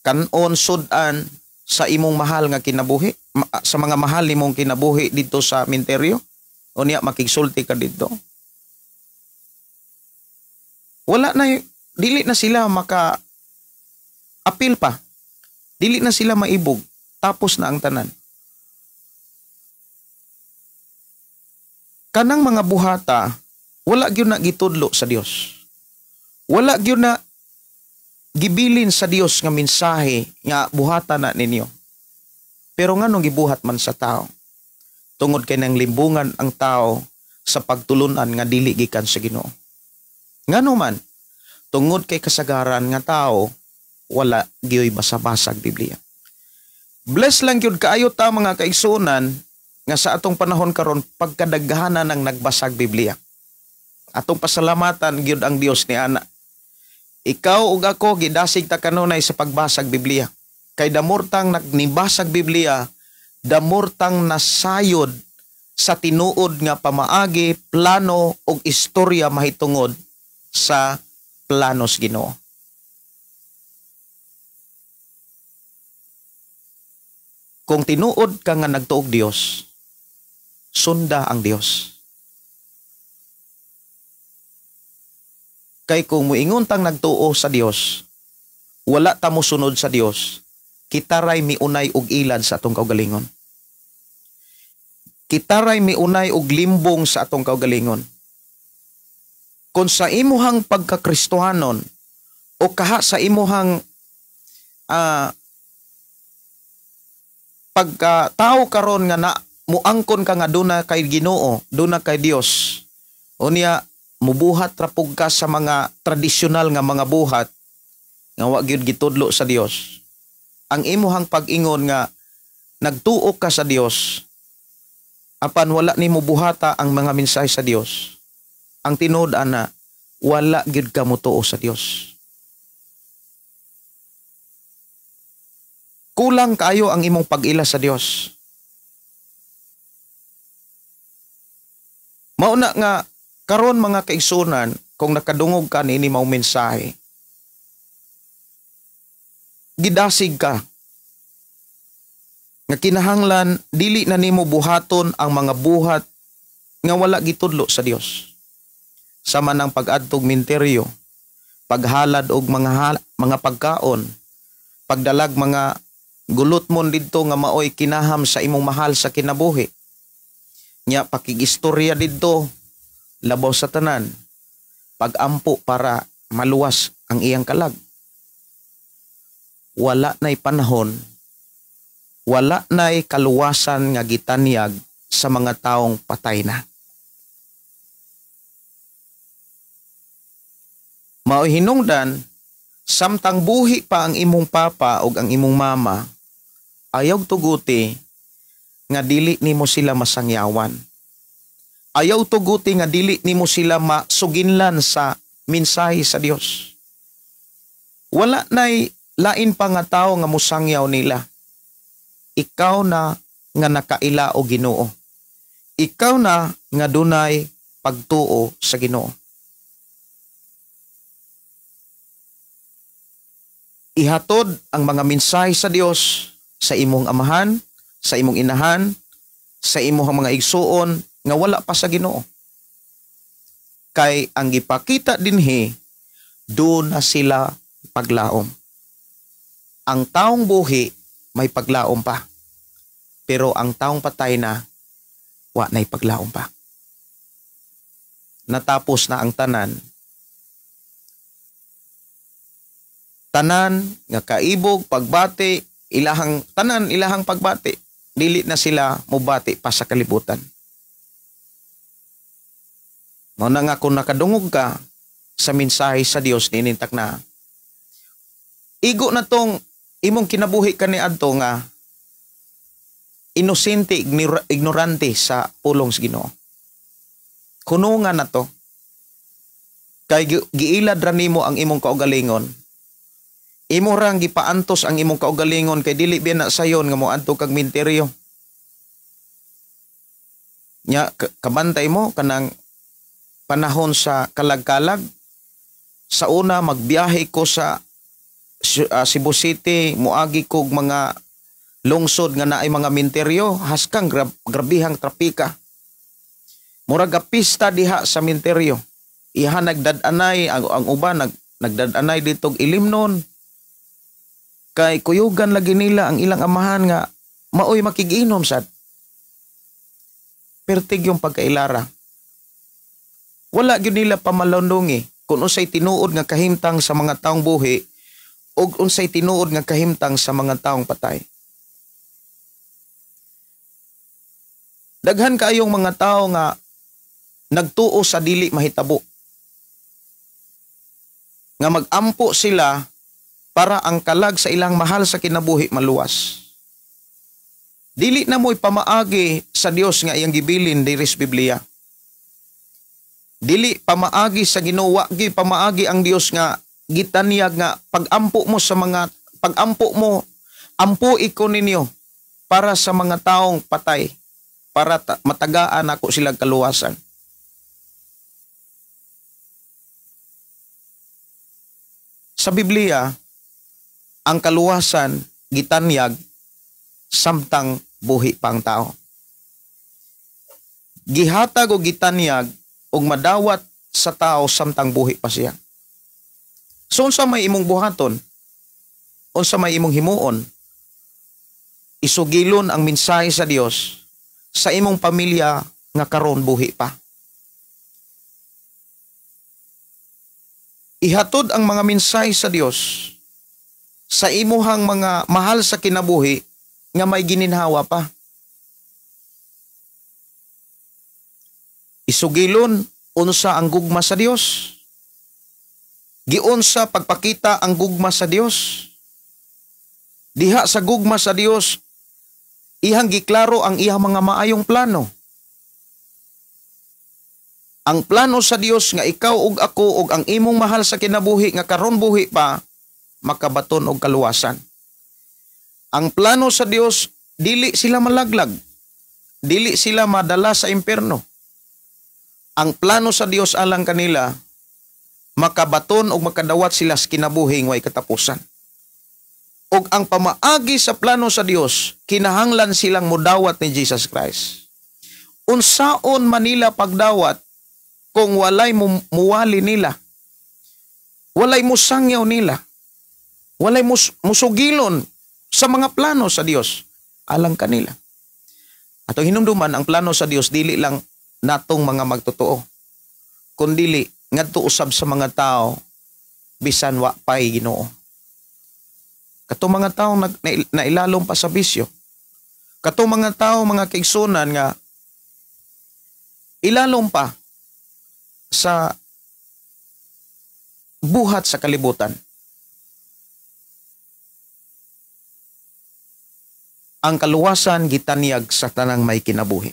kanon, sudan sa imong mahal nga kinabuhi? Sa mga mahal nimong kinabuhi dito sa sementeryo? O niya makigsulti ka dito? Wala na, dili na sila maka-apil pa. Dili na sila maibog. Tapos na ang tanan. Kanang mga buhata, wala gyud na gitudlo sa Dios. Wala gyud na gibilin sa Dios nga mensahe nga buhata na ninyo. Pero nganong gibuhat man sa tao? Tungod kay nang limbungan ang tao sa pagtulunan nga dili gikan sa Ginoo. Ngano man? Tungod kay kasagaran nga tao, wala gyoy basa-basag Biblia. Bless lang gyud kaayo ta mga kaigsunan nga sa atong panahon karon pagkadaghanan ng nagbasag Biblia. Atong pasalamatan gyud ang Dios ni ana. Ikaw ug ako gidasig ta kanunay sa pagbasag Biblia. Kay damortang nagnibasag Biblia, damortang nasayod sa tinuod nga pamaagi, plano ug istorya mahitungod sa planos Ginoo. Kung tinuod ka nga nagtuog Dios, sunda ang Dios. Kay kung muingon tang nagtuo sa Dios, wala ta mo sunod sa Dios, kitaray miunay og ilad sa atong kaugalingon. Kitaray miunay og limbong sa atong kaugalingon. Kung sa imuhang pagkakristohanon o kaha sa imuhang pagkatao karon nga na muangkon ka nga duna kay Ginoo, duna kay Dios, unya mubuhat rapog ka sa mga tradisyonal nga mga buhat nga wa gyud gitudlo sa Dios. Ang imuhang pag-ingon nga nagtuo ka sa Dios, apan wala nimo buhata ang mga mensahe sa Dios. Ang tinuod ana, wala gyud ka motuo sa Dios. Kulang kaayo ang imong pag-ila sa Dios. Mao na nga karon mga kaigsunan, kung nakadungog ka niini mao mensahe, gidasig ka nga kinahanglan dili na nimo buhaton ang mga buhat nga wala gitudlo sa Dios. Sama ng pag-adtog menteryo, paghalad og mga pagkaon, pagdalag mga gulotmon didto nga maoy kinaham sa imong mahal sa kinabuhi. Nya pakigistorya didto labaw sa tanan, pagampo para maluwas ang iyang kalag. Wala na'y panahon, wala na'y kaluwasan nga gitanyag sa mga taong patay na. Mao'y hinungdan, samtang buhi pa ang imong papa o ang imong mama, ayaw tuguti nga dili nimo sila masangyawan. Ayaw tuguti nga dili nimo sila masuginlan sa mensahe sa Dios. Wala na'y lain pa nga tao nga musangyaw nila. Ikaw na nga nakaila o Ginoo. Ikaw na nga dunay pagtuo sa Ginoo. Ihatod ang mga mensahe sa Dios sa imong amahan, sa imong inahan, sa imong mga igsuon nga wala pa sa Ginoo. Kay ang gipakita dinhi, doon na sila paglaom. Ang taong buhi may paglaom pa. Pero ang taong patay na, wa na'y paglaom pa. Natapos na ang tanan. Tanan nga kaibog, pagbati, ilahang pagbati. Dili na sila mubati pa sa kalibutan. Mao na nga kung nakadungog ka sa mensahe sa Dios, ninintak na. Igo na tong imong kinabuhi kaniadto nga inosente, ignorante sa pulong sa Ginoo. Kunungan na to. Kay giilad ra nimo ang imong kaugalingon. Imo rang gipaantos ang imong kaugalingon kay dili biya na sayon nga moadto kag minteryo. Nya kabantay mo kanang panahon sa kalag-kalag. Sa una magbiyahe ko sa Cebu City, muagi kog mga lungsod nga naay mga minteryo, haskang grabihang trapika. Murag pista diha sa minteryo. Iha nagdadanay, ang uban nagdadanay dito Ilimnon. Kay kuyugan lagi nila ang ilang amahan nga maoy makigiinom sad. Pertig yung pagkailara. Wala gyud nila pamalondongi kung unsay tinuod nga kahimtang sa mga taong buhi o unsay tinuod nga kahimtang sa mga taong patay. Daghan kaayong mga tao nga nagtuo sa dili mahitabo. Nga magampo sila para ang kalag sa ilang mahal sa kinabuhi maluwas. Dili na mo'y pamaagi sa Dios nga iyang gibilin diri sa Biblia. Dili pamaagi sa Ginoo, gi pamaagi ang Dios nga gitanyag nga pagampo mo sa mga pagampo mo, ampo iko ninyo para sa mga taong patay, para matagaan ako silang kaluwasan. Sa Biblia, ang kaluwasan gitanyag samtang buhi pa ang tao. Gihatag o gitanyag og madawat sa tao samtang buhi pa siya. So unsa may imong buhaton? Unsa may imong himuon? Isugilon ang mensahe sa Dios sa imong pamilya nga karon buhi pa. Ihatod ang mga mensahe sa Dios sa imuhang mga mahal sa kinabuhi nga may gininhawa pa. Isugilon unsa ang gugma sa Dios. Giunsa pagpakita ang gugma sa Dios. Diha sa gugma sa Dios, ihang giklaro ang iyang mga maayong plano. Ang plano sa Dios nga ikaw ug ako ug ang imong mahal sa kinabuhi nga karon buhi pa makabaton og kaluwasan. Ang plano sa Dios, dili sila malaglag. Dili sila madala sa impyerno. Ang plano sa Dios alang kanila, makabaton o makadawat sila sa kinabuhi nga way katapusan. Og ang pamaagi sa plano sa Dios, kinahanglan silang mudawat ni Jesus Christ. Unsaon manila pagdawat kung walay muwali nila? Walay musangyaw nila. Walay musugilon sa mga plano sa Dios alang kanila. Atong hinumduman ang plano sa Dios dili lang natong mga magtotoo, kundi ngadto usab sa mga tao bisan wa pay Ginoo. Katong mga tao nailalom pa sa bisyo. Katong mga tao mga kaigsunan nga ilalom pa sa buhat sa kalibutan. Ang kaluwasan gitanyag sa tanang may kinabuhi.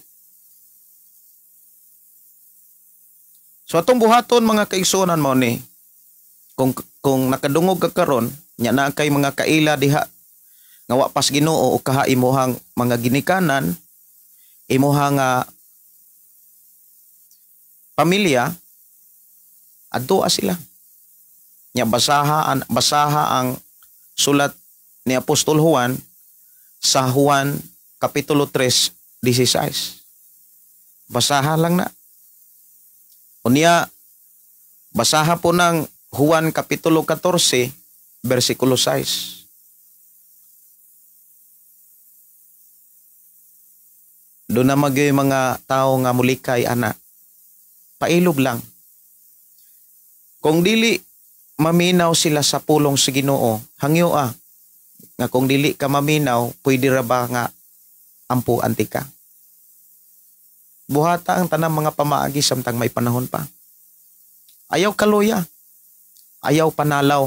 So atong buhaton mga kaigsunan mo ni, kung nakadungog ka karon, nya na kay mga kaila diha nga wa pas Ginoo o kaha imuhang mga ginikanan, imuhang pamilya, adtoa sila. Nya basaha ang sulat ni Apostol Juan sa Juan Kapitulo 3:16. Basaha lang na. Unya, basaha po ng Juan Kapitulo 14, versikulo 6. Doon na magyoy mga tao nga mulikay, ana. Pailog lang. Kung dili maminaw sila sa pulong sa Ginoo, hangyo nga kung dili ka maminaw, pwede ra ba nga ampo antika? Buhata ang tanang mga pamaagi samtang may panahon pa. Ayaw kaluya. Ayaw panalaw.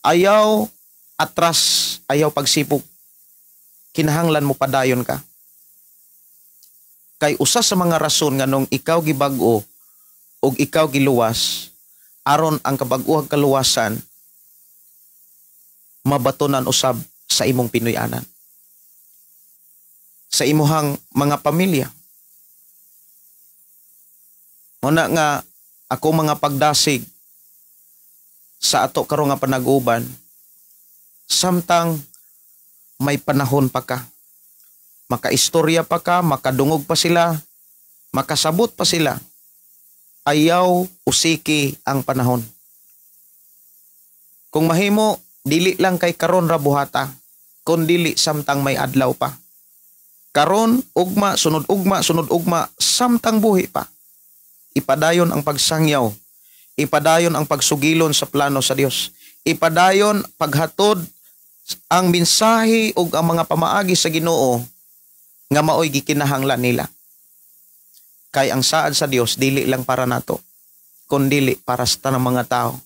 Ayaw atras. Ayaw pagsipok. Kinahanglan mo padayon ka. Kay usa sa mga rason nga nung ikaw gibag-o o ikaw giluwas, aron ang kabag-uang kaluwasan mabatonan usab sa imong Pinoyanan. Sa imuhang mga pamilya. Muna nga ako mga pagdasig sa ato karon nga panag-uban, samtang may panahon pa ka. Makaistorya pa ka, makadungog pa sila, makasabot pa sila. Ayaw usiki ang panahon. Kung mahimo, dili lang kay karon ra buhata, kun dili samtang may adlaw pa. Karon, ugma, sunod ugma, samtang buhi pa. Ipadayon ang pagsangyaw. Ipadayon ang pagsugilon sa plano sa Dios. Ipadayon paghatod ang mensahe ug ang mga pamaagi sa Ginoo nga maoy gikinahanglan nila. Kay ang saad sa Dios dili lang para nato, kun dili para sa tanang mga tao.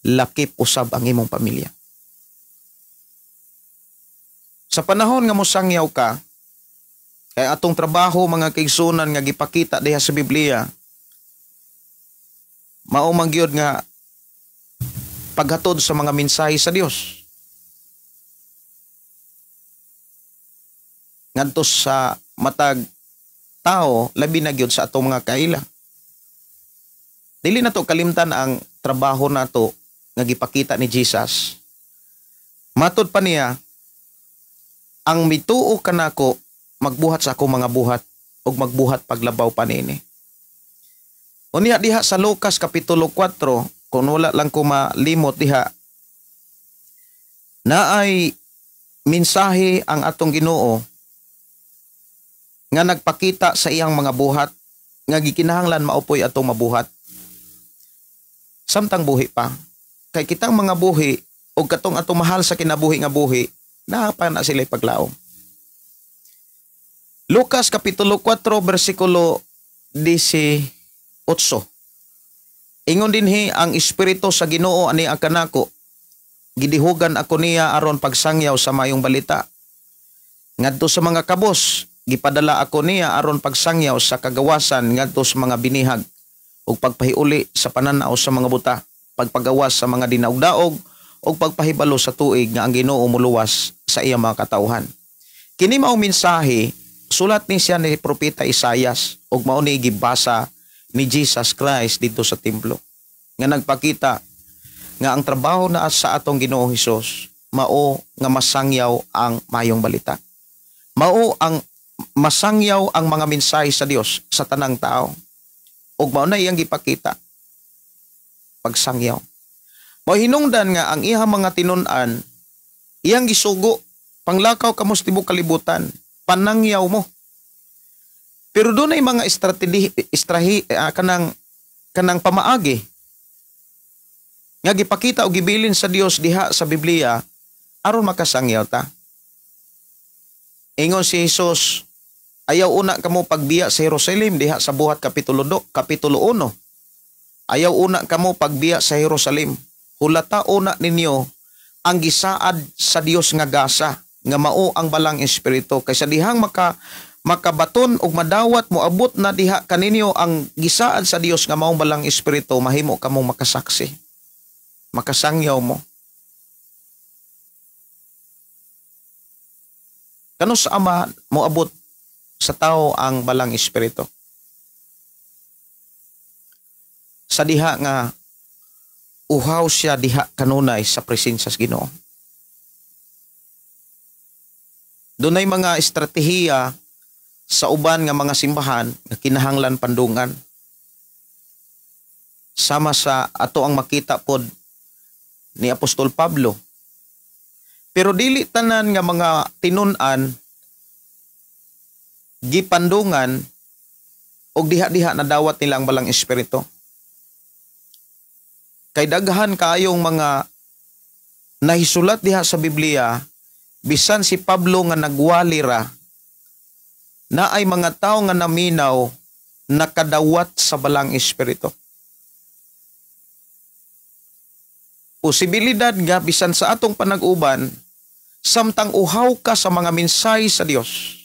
Lakip usab ang imong pamilya. Sa panahon nga mosangyaw ka, kay atong trabaho mga kaigsunan nga gipakita diha sa Biblia, mao man gyud nga paghatod sa mga mensahe sa Dios. Ngadto sa matag tao, labi na gyud sa atong mga kaila. Dili nato kalimtan ang trabaho nato nga gipakita ni Jesus. Matud pa niya, ang mituo kanako magbuhat sa akong mga buhat ug magbuhat paglabaw panini. Unya diha sa Lucas Kapitulo 4, kung wala lang ko malimot diha, naay mensahe ang atong Ginoo nga nagpakita sa iyang mga buhat nga gikinahanglan maupoy atong mabuhat. Samtang buhi pa. Kay kitang mga buhi o katong atong mahal sa kinabuhi nga buhi, naapa na sila paglaom. Lucas Kapitulo 4, versikulo 18. Ingon dinhi ang Espiritu sa Ginoo ani akanako, gidihugan ako niya aron pagsangyaw sa mayong balita. Ngadto sa mga kabos, gipadala ako niya aron pagsangyaw sa kagawasan ngadto sa mga binihag ug pagpahiuli sa pananaw sa mga buta, pagpagawas sa mga dinaog-daog ug pagpahibalo sa tuig nga ang Ginoo muluwas sa iyang mga katawhan. Kini mao mensahe sulat ni siya ni propeta Isaias ug mao ni gibasa ni Jesus Christ dito sa templo nga nagpakita nga ang trabaho na sa atong Ginoo Hesus mao nga masangyaw ang mayong balita. Mao ang masangyaw ang mga mensahe sa Dios sa tanang tao. Ug mao na iyang gipakita pagsangyaw. Mao hinungdan nga ang iyang mga tinun-an iyang gisugo panglakaw kamo sa tibuok kalibutan, panangyaw mo. Pero doon ay mga kanang pamaagi nga gipakita o gibilin sa Dios diha sa Biblia aron makasangyaw ta. Ingon si Jesus, ayaw una kamo pagbiya sa Jerusalem diha sa Buhat Kapitulo 1. Ayaw una kamo pagbiya sa Jerusalem. Hulata una ninyo ang gisaad sa Dios nga gasa nga mao ang balang espiritu kaysa dihang makabaton og madawat mo abot na diha kaninyo ang gisaad sa Dios nga maong balang espiritu, mahimo kamo makasaksi. Makasangyaw mo. Kano sa Ama mo abot sa tao ang balang espiritu? sa diha nga uhaw siya diha kanunay sa presensya sa Ginoo. Dunay mga estratehiya sa uban nga mga simbahan nga kinahanglan pandungan. Sama sa ato ang makita pod ni Apostol Pablo. Pero dili tanan nga mga tinun-an gipandungan og diha-diha na dawat nila ang balang espiritu. Kay daghan kaayong mga nahisulat diha sa Biblia, bisan si Pablo nga nagwali ra, na ay mga tao nga naminaw nakadawat sa balang espiritu. Posibilidad nga bisan sa atong panag-uban, samtang uhaw ka sa mga mensahe sa Dios,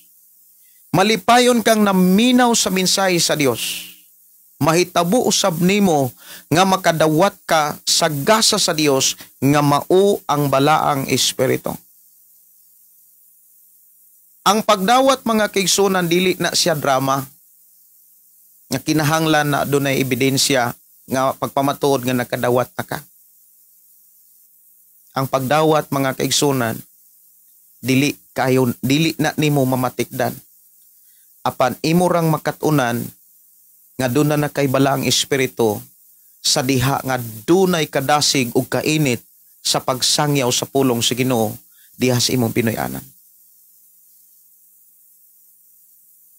malipayon kang naminaw sa mensahe sa Dios, mahitabo usab nimo nga makadawat ka sa gasa sa Dios nga mao ang balaang espiritu. Ang pagdawat mga kaigsunan dili na siya drama nga kinahanglan na dunay ebidensya nga pagpamatuod nga nakadawat na ka. Ang pagdawat mga kaigsunan dili na nimo mamatikdan. Apan imo rang makatunan nga doon na kay balaang espiritu sa diha nga dunay kadasig ug kainit sa pagsangyaw sa pulong sa Ginoo diha sa imong Pinoy-anan.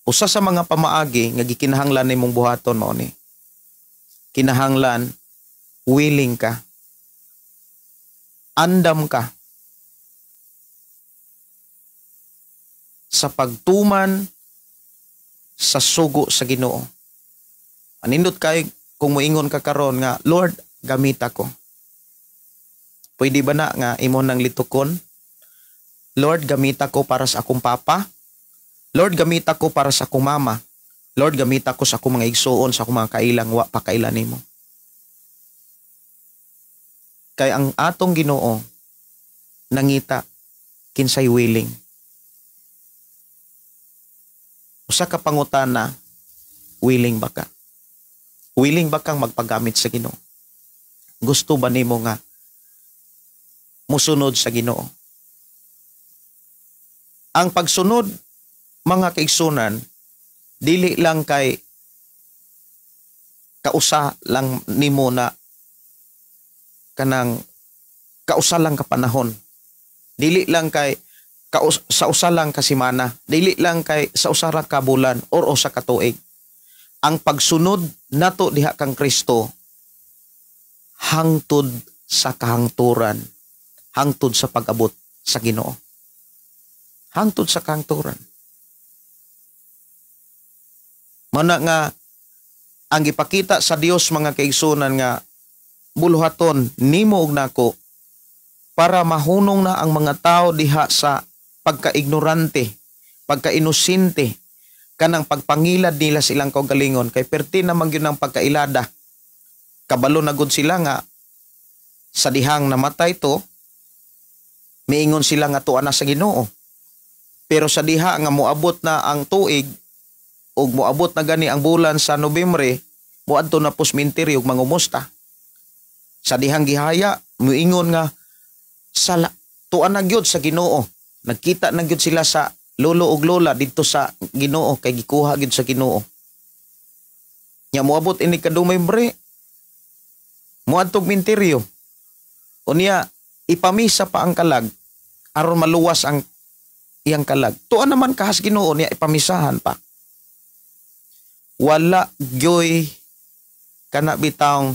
Usa sa mga pamaagi nga gikinahanglan nimong buhaton mao ni. Kinahanglan willing ka. Andam ka sa pagtuman sa sugo sa Ginoo. Anindot kay kung moingon ka karon nga, Lord, gamita ko. Pwede ba na nga imo nang litukon? Lord, gamita ko para sa akong papa. Lord, gamita ko para sa akong mama. Lord, gamita ko sa akong mga igsuon, sa akong mga kailang, wa pa kailan nimo. Kay ang atong Ginoo nangita kinsay willing. Usa ka pangutana, willing ba ka? Willing ba kang magpagamit sa Ginoo? Gusto ba nimo nga musunod sa Ginoo? Ang pagsunod mga kaigsunan dili lang kay kausa lang nimo na kanang kausa lang ka panahon. Dili lang kay sa usa lang ka semana, dili lang kay sa usa ra ka bulan or usa ka tuig. Ang pagsunod nato diha kang Kristo hangtod sa kahangturan, hangtod sa pag-abot sa Ginoo. Hangtod sa kahangturan. Mana nga ang gipakita sa Dios mga kaigsunan nga buluhaton nimo ug nako para mahunong na ang mga tao diha sa pagka-ignorante, pagka-inosente, kanang pagpangilad nila silang kaugalingon kay perti naman gyud ang pagkailada. Kabalo na gud sila nga sa dihang namatay to, miingon sila nga tuwa na sa Ginoo. Pero sa diha nga moabot na ang tuig ug moabot na gani ang bulan sa Nobyembre, moadto na pusminteryo ug mangumusta. Sa dihang gihaya, moingon nga tuwa na gyud sa Ginoo. Nagkita na gyud sila sa lolo ug lola dito sa Ginoo kay gikuha gyud sa Ginoo. Nya moabot ini ka Nobyembre, moadtog minteryo. Unya ipamisa pa ang kalag aron maluwas ang iyang kalag. Tuwa naman kahas Ginoo niya ipamisahan pa. Wala gyoy kana bitawng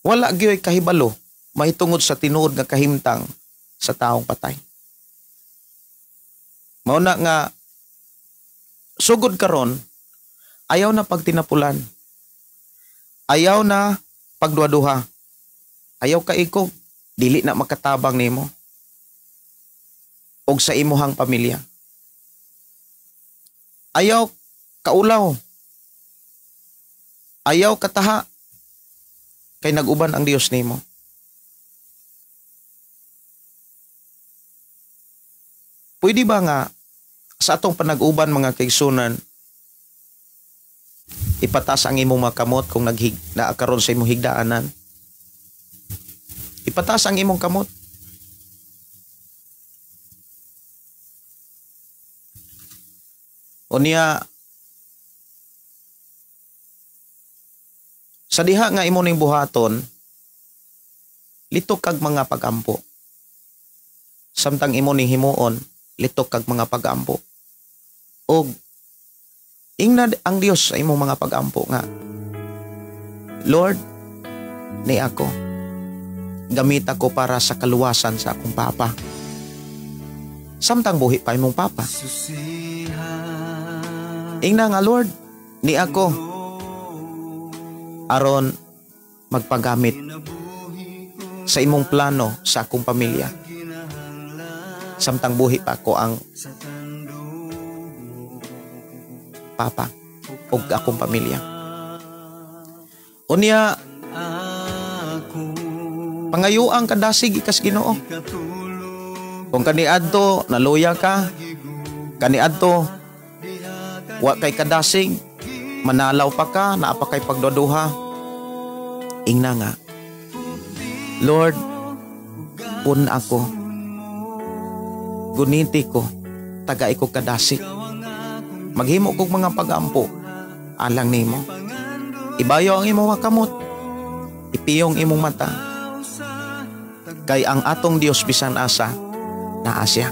wala gyoy kahibalo mahitungod sa tinuod nga kahimtang sa taong patay. Mao na nga sugod karon ayaw na pagtinapulan. Ayaw na pagduha-duha. Ayaw ka iko dili na makatabang nimo og sa imuhang pamilya. Ayaw kaulaw. Ayaw kataha kay nag-uban ang Dios nimo. Pwede ba nga sa atong panag-uban mga kaigsunan Ipatas ang imong makamot kung naakaron sa imong higdaanan. Ipatas ang imong kamot. O niya, sa diha nga imo ning buhaton, litok kag mga pagampo. Samtang imo ning himuon, litok kag mga pagampo. Og ingna ang Dios sa imong mga pagampo nga, Lord, ni ako, gamit ako para sa kaluwasan sa akong papa. Samtang buhi pa imong papa. Ingna nga, Lord, ni ako, aron magpagamit sa imong plano sa akong pamilya. Samtang buhi pa ko ang papa o akong pamilya. Unya, pangayuang kadasig ikas Ginoo. Kung kaniadto naluya ka, kaniadto wa kay kadasig, manalaw pa ka, naa pa kay pagduduha. Ingna nga, Lord, pun ako, guniti ko, tagay ko kadasig, maghimo kog mga pagampo, alang nimo. Ibayo ang imong kamot, ipiyong imong mata, kay ang atong Dios bisan asa, naa siya.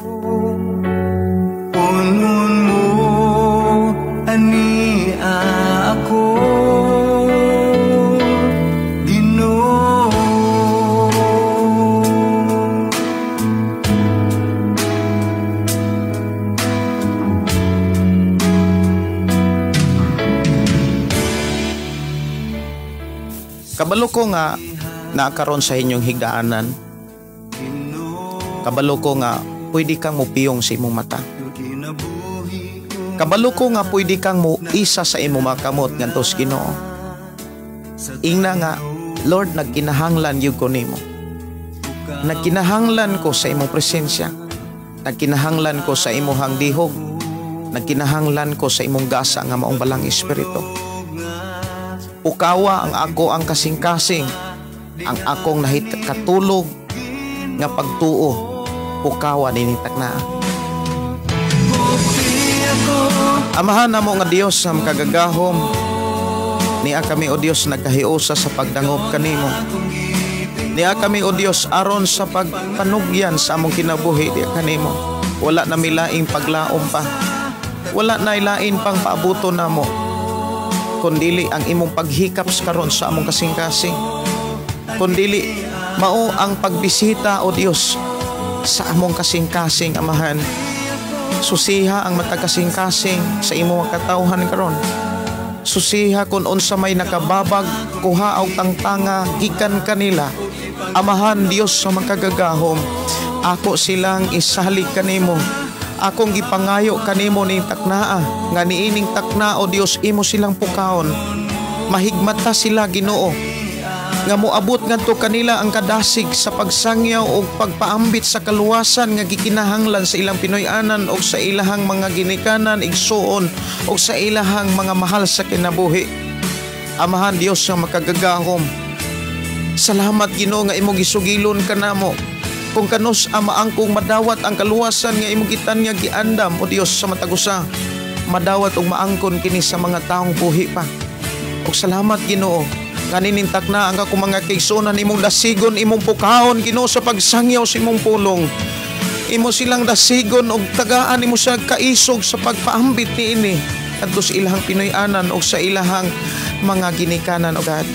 Punon mo, ani ako, Ginoo. Kabalo ko nga naakaron sa inyong higdaanan. Kabalo ko nga pwede kang mupiyong sa imong mata. Kabalo ko nga pwede kang mo isa sa imong makamot ngantos Ginoo. Ingna nga, Lord, nagkinahanglan yug ko nimo. Nagkinahanglan ko sa imong presensya. Nagkinahanglan ko sa imong dihog. Nagkinahanglan ko sa imong gasa nga maong balang espiritu. Ukawa ang ako ang kasing-kasing, ang akong katulog nga pagtuo, ukawa ninitak na. Amahan namo nga Dios sa makagagahom, niya kami o Dios nagkahiusa sa pagdangop kanimo. Niya kami o Dios aron sa pagpanugyan sa among kinabuhi diya kanimo. Wala na milaing paglaom pa, wala na ilain pang paabuto namo, kundili ang imong paghikaps karon sa among kasing-kasing. Kundili mao ang pagbisita o Dios sa among kasing-kasing, Amahan. Susiha ang matagkasing-kasing sa imong katawhan karon. Susiha kun unsa may nakababag, kuha og tangtanga gikan kanila. Amahan Dios sa makagagahom, ako silang isalig kanimo. Akong gipangayo kanimo ning taknaa, nga niining takna o Dios imo silang pukaon. Mahigmata sila Ginoo, nga moabot ngadto kanila ang kadasig sa pagsangyaw o pagpaambit sa kaluwasan nga gikinahanglan sa ilang Pinoy-anan o sa ilahang mga ginikanan, igsuon o sa ilahang mga mahal sa kinabuhi. Amahan Dios sa makagagahom, salamat Ginoo nga imo gisugilon kanamo. Kung kanos amaangkong madawat ang kaluwasan nga imong gitanya giandam o Dios sa matagusa, madawat og maangkon kini sa mga taong buhi pa. Og salamat Ginoo, kaninintak na ang akong mga kaigsunan imong dasigon, imong pukaon Ginoo sa pagsangyaw sa imong pulong. Imo silang dasigon og tagaan imo sa kaisog sa pagpaambit niini kadto sa ilahang Pinoy-anan o sa ilahang mga ginikanan o God.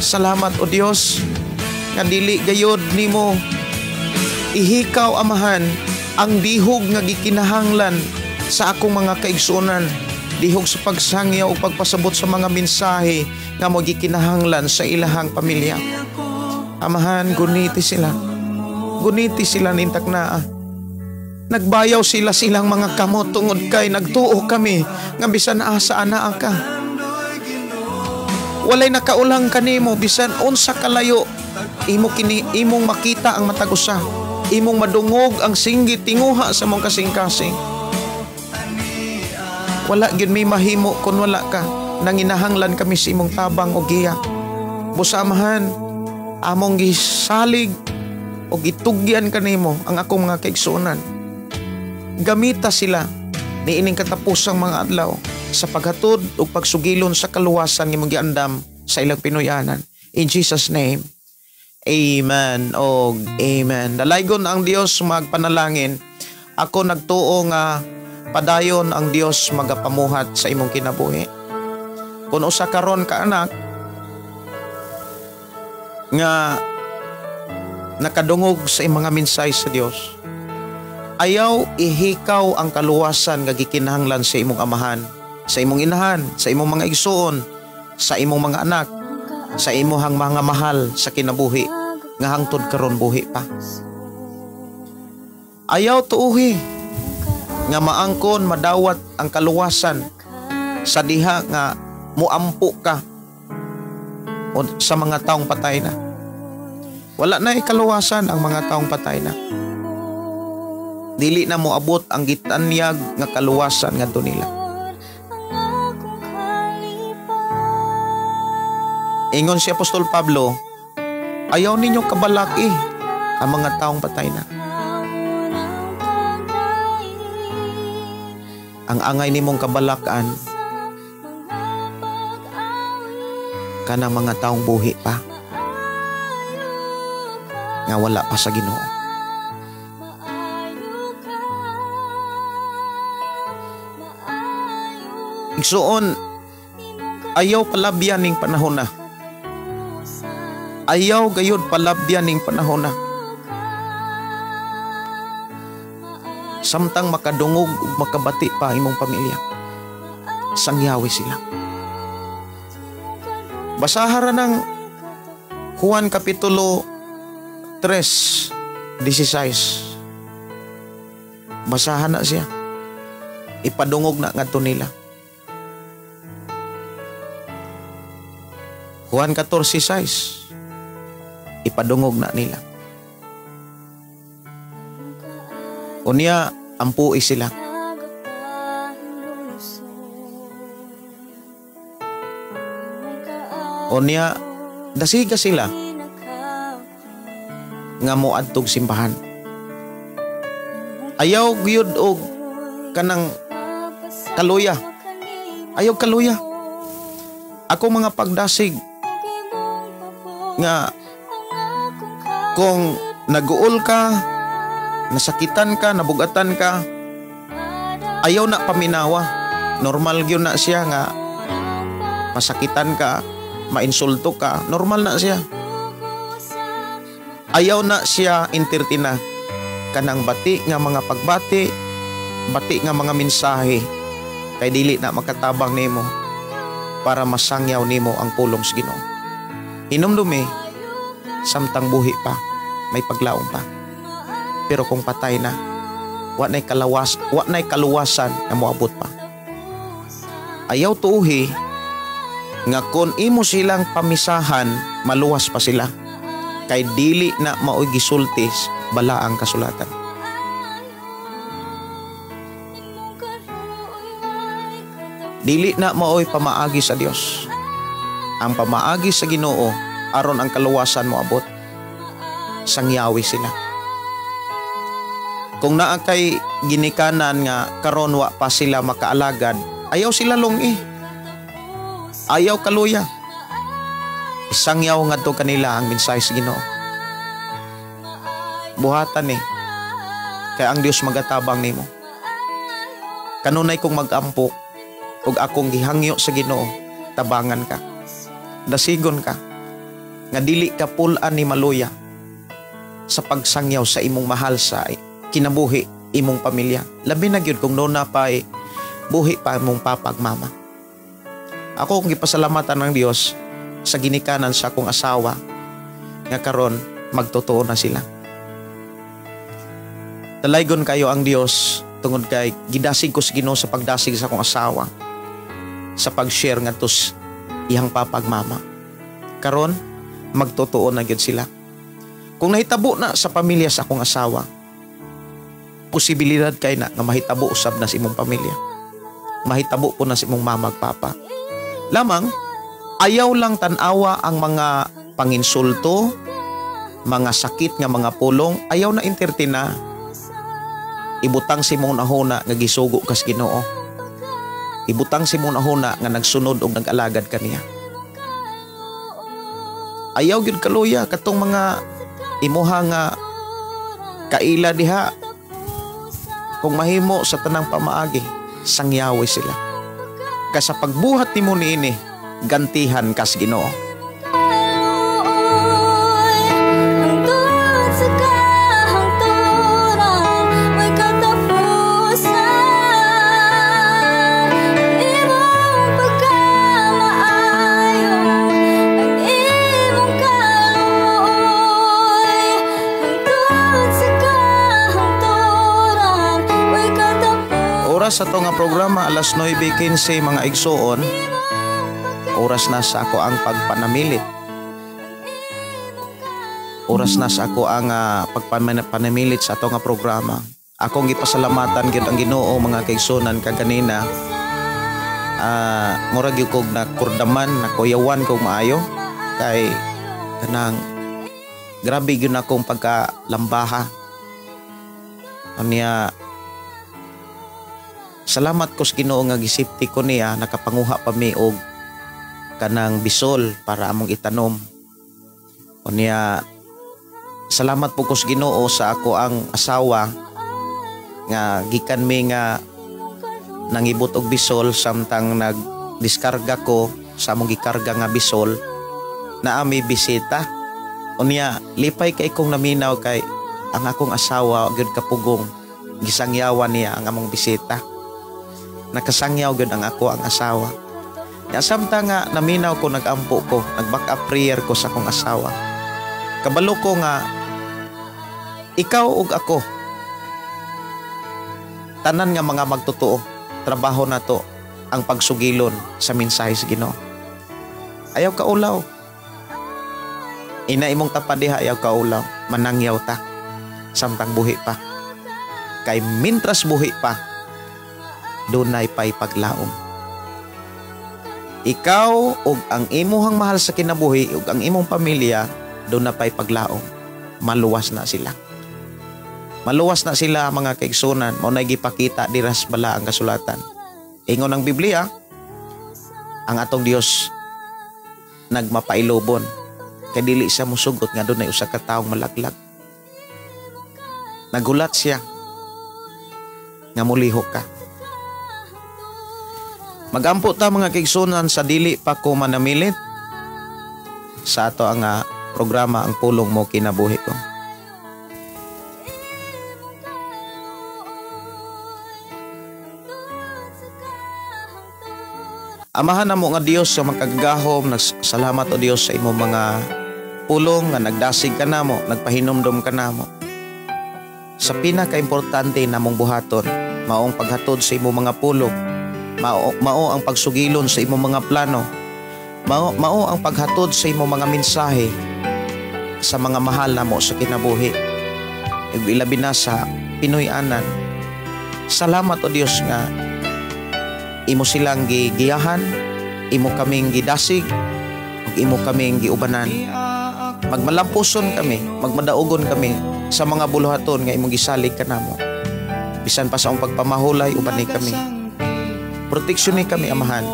Salamat o Dios nga dili gayod nimo ihikaw Amahan ang dihog nga gikinahanglan sa akong mga kaigsunan, dihog sa pagsangyaw o pagpasabot sa mga mensahe nga mo gikinahanglan sa ilahang pamilya. Amahan, guniti sila nintak na. Nagbayaw sila silang mga kamot tungod kay nagtuo kami nga bisan asa anaa ka. Walay nakaulang kanimo bisan unsa kalayo imong makita ang matagusa. Imong madungog ang singgit tinguha sa mong kasing-kasing. Wala gyud may mahimo kun wala ka. nanginahanglan kami sa imong tabang o giya. Busamahan, among gisalig o gitugyan kanimo ang akong mga kaigsuonan. Gamita sila ni ining katapusang mga adlaw sa paghatod o pagsugilon sa kaluwasan ng imong giandam sa ilang pinuyanan. In Jesus' name, amen o amen. Dalaygon ang Dios magpanalangin. Ako nagtuo nga padayon ang Dios magapamuhat sa imong kinabuhi. Kung usa karon ka anak nga nakadungog sa imong mga minsay sa Dios, ayaw ihikaw ang kaluwasan nga gikinahanglan sa imong amahan, sa imong inahan, sa imong mga igsuon, sa imong mga anak, sa imong mga mahal sa kinabuhi nga hangtod karon buhi pa. Ayaw tuuhi nga maangkon madawat ang kaluwasan sa diha nga muampo ka o sa mga taong patay na. Wala na kaluwasan ang mga taong patay na. Dili na mo abot ang gitanyag nga kaluwasan ngadto nila. Ingon si Apostol Pablo, ayaw ninyo kabalaki ang mga taong patay na. Ang angay nimong kabalakan kanang mga taong buhi pa nga wala pa sa Ginoo. Igsuon, ayaw palabyan ning panahon na. Ayaw gayud palabyan ning panahon na. Samtang makadungog ug makabati pa imong pamilya, sangyawi sila. Basahara ng Juan Kapitulo 3:16. Basahan na siya. Ipadungog na ngadto nila. Juan 14:6. Ipadungog na nila. Unya, ampui sila. Unya, dasiga sila nga moadtog simbahan. Ayaw gyud og kanang kaluya. Ayaw kaluya. Ako mga pagdasig nga kung naguol ka, nasakitan ka, nabugatan ka, ayaw na paminawa. Normal gyud na siya nga masakitan ka, mainsulto ka, normal na siya. Ayaw na siya entertina kanang bati nga mga pagbati, bati nga mga mensahe kay dili na makatabang nimo para masangyaw nimo ang pulong sa Ginoo. Hinumdumi samtang buhi pa, may paglaom pa. Pero kung patay na, wa nay kaluwasan na moabot pa. Ayaw tuuhi nga kung imo silang pamisahan, maluwas pa sila. Kay dili na maoy gisultis bala ang kasulatan. Dili na maoy pamaagi sa Dios. Ang pamaagi sa Ginoo aron ang kaluwasan moabot. Sangyawi sila. Kung naa kay ginikanan nga karon wa pa sila makaalagad, ayaw sila lungi. Ayaw kaluya. Isangyaw ngadto kanila ang mensahe sa Ginoo. Buhatan kay ang Dios magatabang nimo. Kanunay kong mag-ampok ug akong gihangyo sa Ginoo, tabangan ka. Dasigon ka nga dili ka pulan ni maluya sa pagsangyaw sa imong mahal sa kinabuhi imong pamilya. Labi na gyud kung noon na pa buhi pa imong papag mama. Ako kung gipasalamatan ng Dios sa ginikanan sa akong asawa nga karon magtotoo na sila. Dalaygon kayo ang Dios tungod kay gidasig ko sa Ginoo sa pagdasig sa akong asawa sa pag-share ngadtos iyang papag mama. Karon magtotoo na gyud sila. Kung nahitabo na sa pamilya sa akong asawa, posibilidad kay na nga mahitabo usab na sa imong pamilya. Mahitabo po na sa imong mama ug papa. Lamang, ayaw lang tanawa ang mga panginsulto, mga sakit nga mga pulong, ayaw na entertina. Ibutang si mong nahuna nga gisugo kas Ginoo. Ibutang si mong nahuna nga nagsunod o nag-alagad kaniya. Ayaw gyud kaluya katong mga imuha nga kaila diha. Kung mahimo sa tanang pamaagi, sangyawi sila. Kasa pagbuhat nimo niini, gantihan kas Ginoo. Oras sa to nga programa alas 9:15 mga igsoon. Oras na sa ako ang pagpanamilit. Oras na sa ako ang pagpanamilit sa to nga programa. Akong gipasalamatan gyud ang Ginoo mga kaigsonan kaganina. Murag gyud kog nakurdaman, nakuyawan kog maayo kay kanang grabe gyud akong pagkalambaha. Anya salamat ko sa Ginoo nga gisipti ko niya, nakapanguha pa mi og kanang bisol para among itanom. Unya salamat po ko sa Ginoo sa ako ang asawa nga gikan mi nga nangibot og bisol samtang nagdiskarga ko sa among gikarga nga bisol na ami bisita. Unya lipay kay kong naminaw kay ang akong asawa gyud kapugong gisangyawan niya ang among bisita. Nakasangyaw gyud ang ako ang asawa. Ya samtang nga naminaw ko, nagampo ko, nag-back up prayer ko sa akong asawa. Kabalo ko nga ikaw ug ako tanan nga mga magtotoo, trabaho na to ang pagsugilon sa mensahe sa Ginoo. Ayaw ka ulaw. Ina imong tapadiha ayaw ka ulaw, manangyaw ta samtang buhi pa. Kay mintras buhi pa, dunay pay paglaom. Ikaw ug ang imuhang mahal sa kinabuhi ug ang imong pamilya dunay pay paglaom. Maluwas na sila. Maluwas na sila mga kaigsunan. Mao nay gipakita diras bala ang kasulatan. Ingon ang Biblia, ang atong Dios nagmapailobon kay dili siya musugot nga dunay usa ka taong malaglag. Nagulat siya nga mulihok ka. Magampo ta mga kaigsunan sa dili pa ko manamilit sa ato ang programa ang pulong mo kinabuhi ko. Amahan namo nga Dios sa makagahom, nagsalamat o Dios sa imong mga pulong nga nagdasig ka namo, nagpahinomdom ka namo. Sa pinaka-importante namong buhaton, maong paghatod sa imong mga pulong. Mao ang pagsugilon sa imong mga plano. Mao ang paghatod sa imong mga mensahe sa mga mahal namo sa kinabuhi. Ug ilabi na sa Pinoy-anan. Salamat o Dios nga imo silang gigiyahan, imo kaming gidasig, ug imo kaming giubanan. Magmalampuson kami, magmadaogon kami sa mga buluhaton nga imong gisalig kanamo. Bisan pa sa among pagpamahulay uban ni kami. Proteksyon ni kami, Amahan.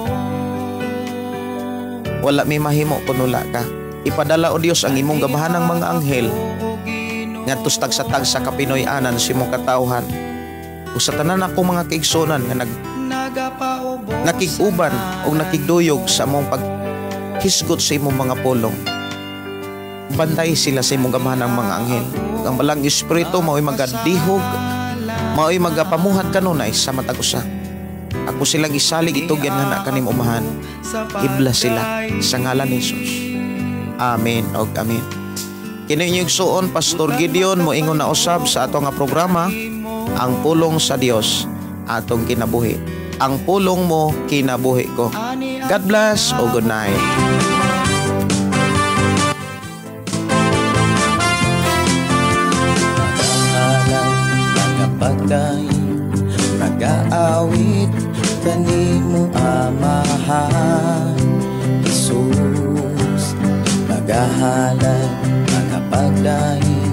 Wala may mahimo kung wala ka. Ipadala o Dios ang imong gamahanang mga anghel ngadto sa tag sa kapinoy-anan sa imong katawhan. O sa tanan akong mga kaigsonan nga nakig-uban o nakigduyog sa among paghisgot sa imong mga pulong. Bantay sila sa imong gamahanang mga anghel. Ang balang espiritu mao'y magadihog, mao'y magapamuhat kanunay sa matag usa. Ako silang isalig itugyan nga na kanim umahan. Ibla sila sa ngalan ni Jesus. Amen og amen. Kini inyong suon Pastor Gideon moingon na usab sa ato nga programa ang pulong sa Dios atong kinabuhi. Ang pulong mo kinabuhi ko. God bless o good night. Nag-aawit kanimo amahan Ihalad mga pagdahin,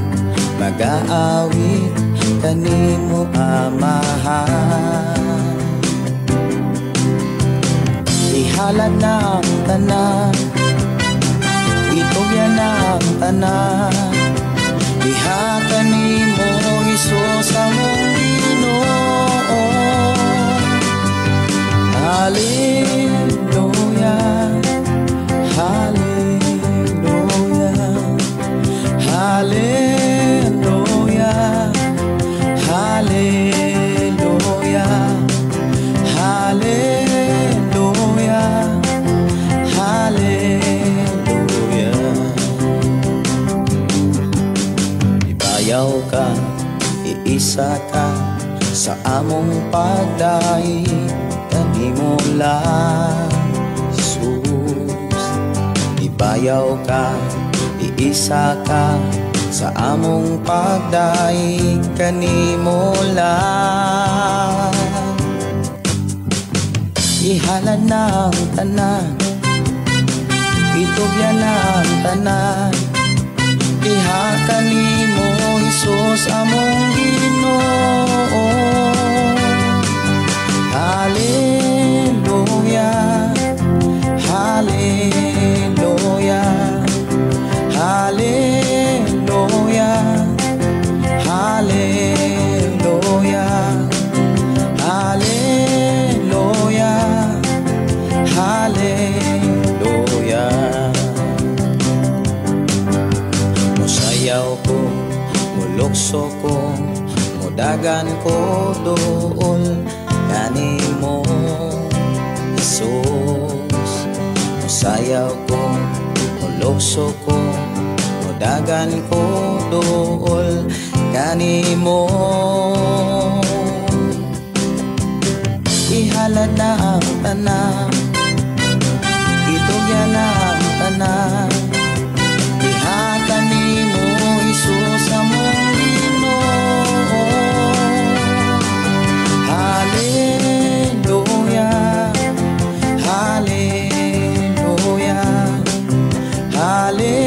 mag-aawit kanimo amahan. Ihalad na ang tanan, itugyan na ang tanan, diha kanimo Hesus among Ginoo. Hallelujah, hallelujah, hallelujah, hallelujah, hallelujah, hallelujah. Ibayaw ka, iisa ka sa among pagdahi, kanimo lang Jesus. Ibayaw ka, iisa ka sa among pagdahi, kanimo lang. Ihalad na ang tanan, itugyan na ang tanan, diha kanimo Hesus among Ginoo. Hallelujah, hallelujah, hallelujah, hallelujah, hallelujah, hallelujah. Musayaw ko, mulukso ko, mudagan ko dool kanimo Jesus. Musayaw ko, mulukso ko, mudagan ko dool kanimo. Ihalad na ang tanan, itugyan na ang tanan, diha kanimo Hesus among Ginoo. Hallelujah, hallelujah, hallelujah.